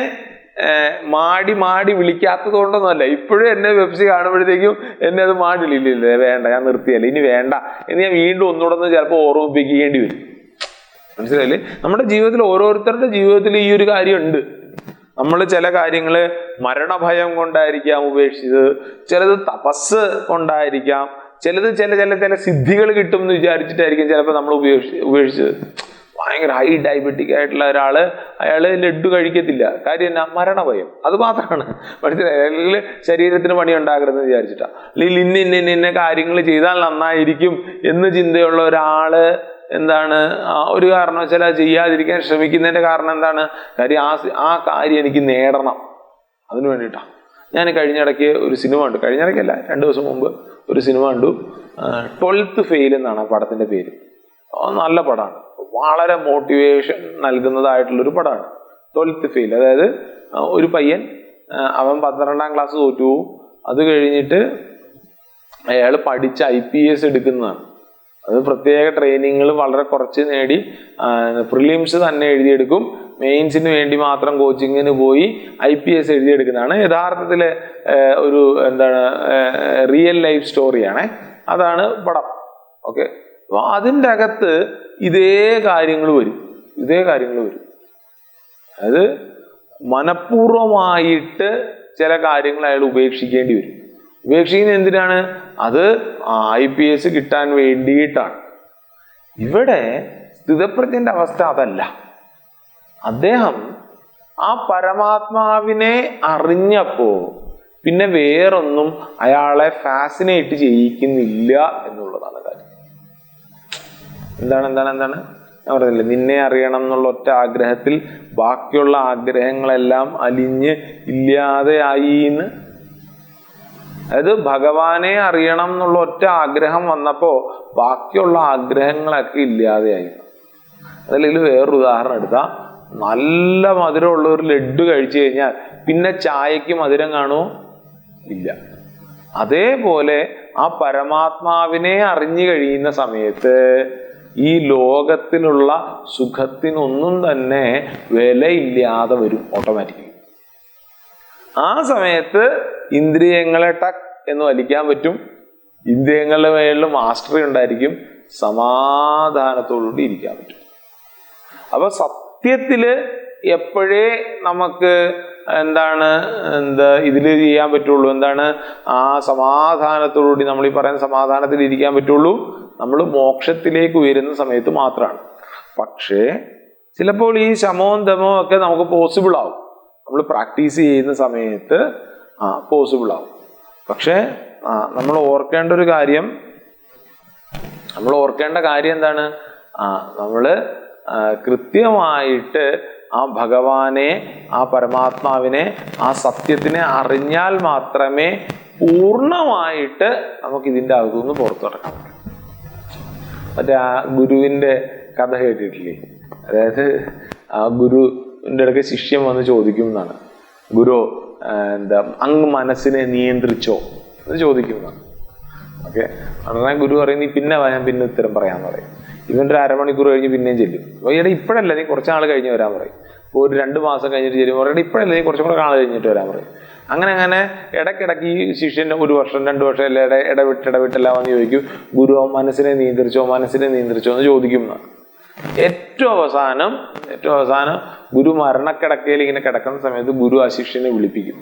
മാടി മാടി വിളിക്കാത്തത് കൊണ്ടൊന്നുമല്ല. ഇപ്പോഴും എന്നെ പെപ്സി കാണുമ്പോഴത്തേക്കും എന്നെ അത് മാടില്ല, വേണ്ട, ഞാൻ നിർത്തിയല്ലേ, ഇനി വേണ്ട എന്ന് ഞാൻ വീണ്ടും ഒന്നുകൂടെ ചിലപ്പോൾ ഓർമ്മിപ്പിക്കേണ്ടി വരും. മനസ്സിലായില്ലേ? നമ്മുടെ ജീവിതത്തിൽ, ഓരോരുത്തരുടെ ജീവിതത്തിൽ ഈ ഒരു കാര്യമുണ്ട്. നമ്മൾ ചില കാര്യങ്ങള് മരണഭയം കൊണ്ടായിരിക്കാം ഉപേക്ഷിച്ചത്, ചിലത് തപസ് കൊണ്ടായിരിക്കാം, ചിലത് ചില സിദ്ധികൾ കിട്ടും എന്ന് വിചാരിച്ചിട്ടായിരിക്കും ചിലപ്പോൾ നമ്മൾ ഉപേക്ഷിച്ചത്. ഭയങ്കര ഹൈ ഡയബറ്റിക് ആയിട്ടുള്ള ഒരാള്, അയാള് ലഡ്ഡു കഴിക്കത്തില്ല. കാര്യം എന്നാ? മരണഭയം. അത് മാത്രമാണ്. മനസ്സിലായി? അല്ലെങ്കിൽ ശരീരത്തിന് പണി ഉണ്ടാകരുതെന്ന് വിചാരിച്ചിട്ടാ, അല്ലെങ്കിൽ ഇന്ന കാര്യങ്ങൾ ചെയ്താൽ നന്നായിരിക്കും എന്ന് ചിന്തയുള്ള ഒരാള് എന്താണ് ഒരു കാരണവശാൽ ചെയ്യാതിരിക്കാൻ ശ്രമിക്കുന്നതിന്റെ കാരണം എന്താണ്? കാര്യം ആ കാര്യം എനിക്ക് നേടണം, അതിനു വേണ്ടിയിട്ടാണ്. ഞാൻ കഴിഞ്ഞിടയ്ക്ക് ഒരു സിനിമ കണ്ടു. കഴിഞ്ഞിടയ്ക്കല്ല, 2 ദിവസം മുമ്പ് ഒരു സിനിമ കണ്ടു. 12th ഫെയിൽ എന്നാണ് ആ പടത്തിന്റെ പേര്. നല്ല പടമാണ്, വളരെ മോട്ടിവേഷൻ നൽകുന്നതായിട്ടുള്ളൊരു പടമാണ് 12th ഫെയിൽ. അതായത് ഒരു പയ്യൻ, അവൻ 12ാം ക്ലാസ് തോറ്റു പോവും. അത് കഴിഞ്ഞിട്ട് അയാൾ പഠിച്ച് IPS എടുക്കുന്നതാണ്. അത് പ്രത്യേക ട്രെയിനിങ്ങുകൾ വളരെ കുറച്ച് നേടി, പ്രിലിംസ് തന്നെ എഴുതിയെടുക്കും, മെയിൻസിന് വേണ്ടി മാത്രം കോച്ചിങ്ങിന് പോയി IPS എഴുതിയെടുക്കുന്നതാണ്. യഥാർത്ഥത്തില് ഒരു എന്താണ് റിയൽ ലൈഫ് സ്റ്റോറിയാണ്. അതാണ് പടം. ഓക്കെ. അപ്പൊ അതിൻ്റെ അകത്ത് ഇതേ കാര്യങ്ങൾ വരും. അതായത് മനഃപൂർവമായിട്ട് ചില കാര്യങ്ങൾ അയാൾ ഉപേക്ഷിക്കേണ്ടി വരും. ഉപേക്ഷിക്കുന്നത് എന്തിനാണ്? അത് IPS കിട്ടാൻ വേണ്ടിയിട്ടാണ്. ഇവിടെ സ്ഥിതപ്രജ്ഞന്റെ അവസ്ഥ അതല്ല. അദ്ദേഹം ആ പരമാത്മാവിനെ അറിഞ്ഞപ്പോ പിന്നെ വേറൊന്നും അയാളെ ഫാസിനേറ്റ് ചെയ്യിക്കുന്നില്ല എന്നുള്ളതാണ് കാര്യം. എന്താണ് ഞാൻ പറഞ്ഞില്ലേ, നിന്നെ അറിയണം എന്നുള്ള ഒറ്റ ആഗ്രഹത്തിൽ ബാക്കിയുള്ള ആഗ്രഹങ്ങളെല്ലാം അലിഞ്ഞ് ഇല്ലാതെയായി എന്ന്. അതായത് ഭഗവാനെ അറിയണം എന്നുള്ള ഒറ്റ ആഗ്രഹം വന്നപ്പോ ബാക്കിയുള്ള ആഗ്രഹങ്ങളൊക്കെ ഇല്ലാതെയായി. അതല്ലെങ്കിൽ വേറൊരു ഉദാഹരണം എടുത്താൽ, നല്ല മധുരമുള്ള ഒരു ലഡ്ഡു കഴിച്ചു കഴിഞ്ഞാൽ പിന്നെ ചായക്ക് മധുരം കാണുമോ? ഇല്ല. അതേപോലെ ആ പരമാത്മാവിനെ അറിഞ്ഞു കഴിയുന്ന സമയത്ത് ഈ ലോകത്തിലുള്ള സുഖത്തിനൊന്നും തന്നെ വിലയില്ലാതെ വരും ഓട്ടോമാറ്റിക്കലി. ആ സമയത്ത് ഇന്ദ്രിയങ്ങളെ ടക്ക് എന്ന് വലിക്കാൻ പറ്റും. ഇന്ദ്രിയങ്ങളുടെ മേളിൽ മാസ്റ്ററി ഉണ്ടായിരിക്കും. സമാധാനത്തോടുകൂടി ഇരിക്കാൻ പറ്റും. അപ്പൊ സത്യത്തില് എപ്പോഴേ നമുക്ക് ഇതില് ചെയ്യാൻ പറ്റുള്ളൂ? ആ സമാധാനത്തോടുകൂടി, നമ്മൾ ഈ പറയുന്ന സമാധാനത്തിൽ ഇരിക്കാൻ പറ്റുള്ളൂ നമ്മൾ മോക്ഷത്തിലേക്ക് ഉയരുന്ന സമയത്ത് മാത്രമാണ്. പക്ഷേ ചിലപ്പോൾ ഈ ശമവും ദമവും ഒക്കെ നമുക്ക് പോസിബിൾ ആവും. നമ്മൾ പ്രാക്ടീസ് ചെയ്യുന്ന സമയത്ത് പോസിബിൾ ആവും. പക്ഷേ നമ്മൾ ഓർക്കേണ്ട കാര്യം എന്താണ്? നമ്മള് കൃത്യമായിട്ട് ആ ഭഗവാനെ, ആ പരമാത്മാവിനെ, ആ സത്യത്തിനെ അറിഞ്ഞാൽ മാത്രമേ പൂർണ്ണമായിട്ട് നമുക്ക് ഇതിൻ്റെ അകത്തുനിന്ന് പുറത്തു കിടക്കാൻ പറ്റൂ. മറ്റേ ആ ഗുരുവിൻ്റെ കഥ കേട്ടിട്ടില്ലേ? അതായത് ആ ഗുരുവിൻ്റെ ഇടയ്ക്ക് ശിഷ്യൻ വന്ന് ചോദിക്കും എന്നാണ്, ഗുരു അങ്ങ് മനസ്സിനെ നിയന്ത്രിച്ചോ എന്ന് ചോദിക്കുന്നതാണ്. ഓക്കെ. ഉടനെ ഗുരു പറയും, നീ ഞാൻ പിന്നെ ഉത്തരം പറയാൻ പറയും. ഇവൻ്റെ ഒരു അരമണിക്കൂർ കഴിഞ്ഞ് പിന്നെയും ചെല്ലും. അപ്പോൾ ഈയിടെ ഇപ്പോഴല്ല, നീ കുറച്ച് നാൾ കഴിഞ്ഞ് വരാൻ പറയും. ഇപ്പോൾ ഒരു 2 മാസം കഴിഞ്ഞിട്ട് ചെല്ലും. പറയട്ടെ ഇപ്പോഴല്ല, നീ കുറച്ചും കൂടെ നാൾ കഴിഞ്ഞിട്ട് വരാൻ പറയും. അങ്ങനെ ഇടയ്ക്കിടയ്ക്ക് ഈ ശിഷ്യൻ 1 വർഷം 2 വർഷം എല്ലാം ഇടവിട്ടെല്ലാം വന്ന് ചോദിക്കും, ഗുരു മനസ്സിനെ നിയന്ത്രിച്ചോ എന്ന് ചോദിക്കും. ഏറ്റവും അവസാനം ഗുരു മരണക്കിടക്കയിൽ ഇങ്ങനെ കിടക്കുന്ന സമയത്ത് ഗുരു ആ ശിഷ്യനെ വിളിപ്പിക്കും.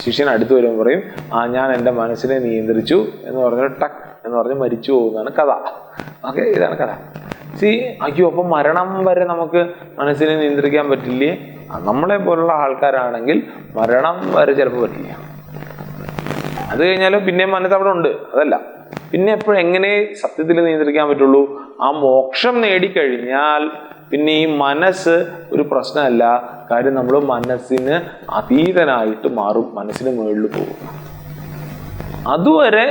ശിഷ്യൻ അടുത്ത് വരുമ്പോൾ പറയും, ഞാൻ എൻ്റെ മനസ്സിനെ നിയന്ത്രിച്ചു എന്ന് പറഞ്ഞിട്ട് ടക്ക് എന്ന് പറഞ്ഞ് മരിച്ചു പോകുന്നതാണ് കഥ. ഓക്കെ, ഇതാണ് കഥ. അയ്യോ, അപ്പം മരണം വരെ നമുക്ക് മനസ്സിനെ നിയന്ത്രിക്കാൻ പറ്റില്ലേ? നമ്മളെ പോലുള്ള ആൾക്കാരാണെങ്കിൽ മരണം വരെ ചിലപ്പോൾ പറ്റില്ല. അത് കഴിഞ്ഞാലും പിന്നെ മനസ്സ് അവിടെ ഉണ്ട്. അതല്ല, പിന്നെ എപ്പോഴും എങ്ങനെ സത്യത്തിൽ നിയന്ത്രിക്കാൻ പറ്റുള്ളൂ? ആ മോക്ഷം നേടിക്കഴിഞ്ഞാൽ പിന്നെ ഈ മനസ്സ് ഒരു പ്രശ്നമല്ല. കാര്യം നമ്മൾ മനസ്സിന് അതീതനായിട്ട് മാറും, മനസ്സിന് മുകളിൽ പോകും. അതുവരെ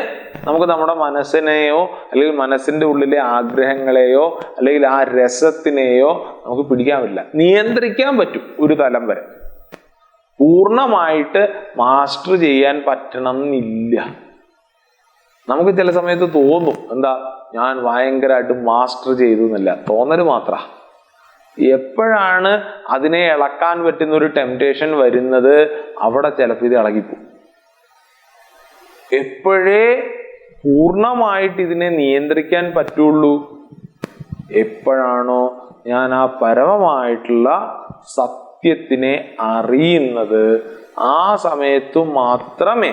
നമുക്ക് നമ്മുടെ മനസ്സിനെയോ അല്ലെങ്കിൽ മനസ്സിന്റെ ഉള്ളിലെ ആഗ്രഹങ്ങളെയോ അല്ലെങ്കിൽ ആ രസത്തിനെയോ നമുക്ക് പിടിക്കാൻ പറ്റില്ല. നിയന്ത്രിക്കാൻ പറ്റും ഒരു തലം വരെ, പൂർണ്ണമായിട്ട് മാസ്റ്റർ ചെയ്യാൻ പറ്റണം എന്നില്ല. നമുക്ക് ചില സമയത്ത് തോന്നും, എന്താ ഞാൻ ഭയങ്കരമായിട്ട് മാസ്റ്റർ ചെയ്തു എന്നല്ല, തോന്നല് മാത്ര. എപ്പോഴാണ് അതിനെ ഇളക്കാൻ പറ്റുന്ന ഒരു ടെംപ്റ്റേഷൻ വരുന്നത്, അവിടെ ചിലപ്പോൾ ഇത് ഇളകിപ്പോകും. എപ്പോഴേ പൂർണ്ണമായിട്ട് ഇതിനെ നിയന്ത്രിക്കാൻ പറ്റുള്ളൂ, എപ്പോഴാണോ ഞാൻ ആ പരമമായിട്ടുള്ള സത്യത്തിനെ അറിയുന്നത്, ആ സമയത്തു മാത്രമേ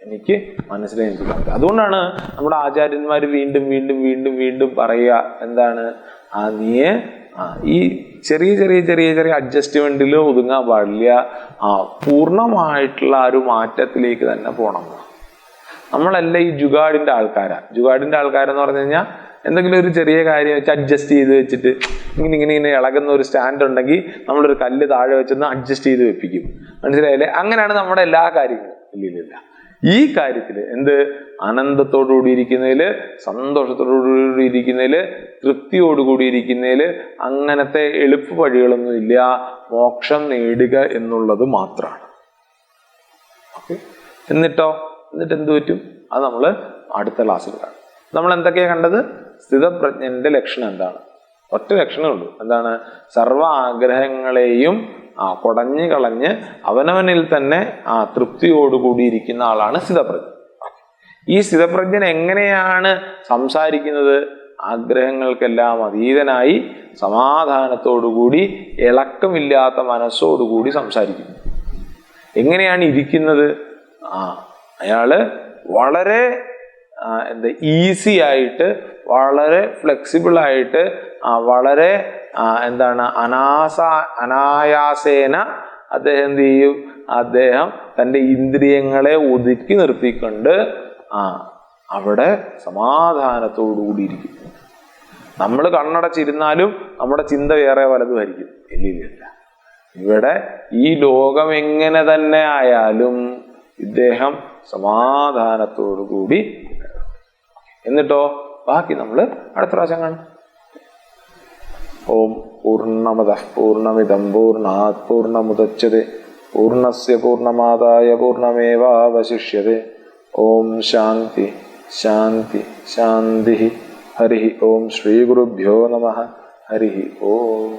എനിക്ക് മനസ്സിലാക്കാൻ പറ്റും. അതുകൊണ്ടാണ് നമ്മുടെ ആചാര്യന്മാർ വീണ്ടും വീണ്ടും വീണ്ടും വീണ്ടും പറയുക, എന്താണ്, നീ ഈ ചെറിയ ചെറിയ ചെറിയ ചെറിയ അഡ്ജസ്റ്റ്മെന്റിൽ ഒതുങ്ങാൻ പാടില്ല, പൂർണ്ണമായിട്ടുള്ള ഒരു മാറ്റത്തിലേക്ക് തന്നെ പോകണം. നമ്മളെല്ലാം ഈ ജുഗാഡിന്റെ ആൾക്കാരെന്ന് പറഞ്ഞു കഴിഞ്ഞാൽ എന്തെങ്കിലും ഒരു ചെറിയ കാര്യം വെച്ച് അഡ്ജസ്റ്റ് ചെയ്ത് വെച്ചിട്ട് ഇങ്ങനെ ഇളകുന്ന ഒരു സ്റ്റാൻഡ് ഉണ്ടെങ്കിൽ നമ്മളൊരു കല്ല് താഴെ വെച്ചൊന്ന് അഡ്ജസ്റ്റ് ചെയ്ത് വെപ്പിക്കും. മനസ്സിലായില്ലേ? അങ്ങനെയാണ് നമ്മുടെ എല്ലാ കാര്യങ്ങളും. ഇല്ലില്ല, ഈ കാര്യത്തില് എന്ത്, ആനന്ദത്തോടുകൂടി ഇരിക്കുന്നതില്, സന്തോഷത്തോടുകൂടി ഇരിക്കുന്നതില്, തൃപ്തിയോടുകൂടി ഇരിക്കുന്നതില് അങ്ങനത്തെ എളുപ്പ വഴികളൊന്നും ഇല്ല. മോക്ഷം നേടുക എന്നുള്ളത് മാത്രമാണ്. ഓക്കെ, എന്നിട്ട് എന്ത് പറ്റും? അത് നമ്മൾ അടുത്ത ക്ലാസ്സിൽ കാണും. നമ്മൾ എന്തൊക്കെയാ കണ്ടത്? സ്ഥിതപ്രജ്ഞന്റെ ലക്ഷണം എന്താണ്? ഒറ്റ ലക്ഷണമേ ഉള്ളൂ. എന്താണ്? സർവ്വ ആഗ്രഹങ്ങളെയും കുടഞ്ഞു കളഞ്ഞ് അവനവനിൽ തന്നെ തൃപ്തിയോടുകൂടി ഇരിക്കുന്ന ആളാണ് സ്ഥിതപ്രജ്ഞൻ. ഈ സ്ഥിതപ്രജ്ഞൻ എങ്ങനെയാണ് സംസാരിക്കുന്നത്? ആഗ്രഹങ്ങൾക്കെല്ലാം അതീതനായി സമാധാനത്തോടുകൂടി ഇളക്കമില്ലാത്ത മനസ്സോടുകൂടി സംസാരിക്കുന്നു. എങ്ങനെയാണ് ഇരിക്കുന്നത്? അയാള് വളരെ ഈസി ആയിട്ട്, വളരെ ഫ്ലെക്സിബിൾ ആയിട്ട്, വളരെ അനായാസേന അദ്ദേഹം എന്ത് ചെയ്യും? അദ്ദേഹം തൻ്റെ ഇന്ദ്രിയങ്ങളെ ഒതുക്കി നിർത്തിക്കൊണ്ട് അവിടെ സമാധാനത്തോടുകൂടി ഇരിക്കും. നമ്മൾ കണ്ണടച്ചിരുന്നാലും നമ്മുടെ ചിന്ത വേറെ പലതുമായിരിക്കും. ഇല്ലില്ല, ഇവിടെ ഈ ലോകം എങ്ങനെ തന്നെ ആയാലും ഇദ്ദേഹം സമാധാനത്തോടുകൂടി. എന്നിട്ടോ ബാക്കി നമ്മൾ അടുത്ത പ്രാവശ്യം കാണും. ഓം പൂർണ്ണമദഃ പൂർണ്ണമിദം പൂർണ്ണാത് പൂർണ്ണമുദച്യതേ പൂർണ്ണസ്യ പൂർണ്ണമാദായ പൂർണ്ണമേവാവശിഷ്യതേ. ഓം ശാന്തി ശാന്തി ശാന്തി. ഹരി ഓം. ശ്രീ ഗുരുഭ്യോ നമഃ. ഹരി ഓം.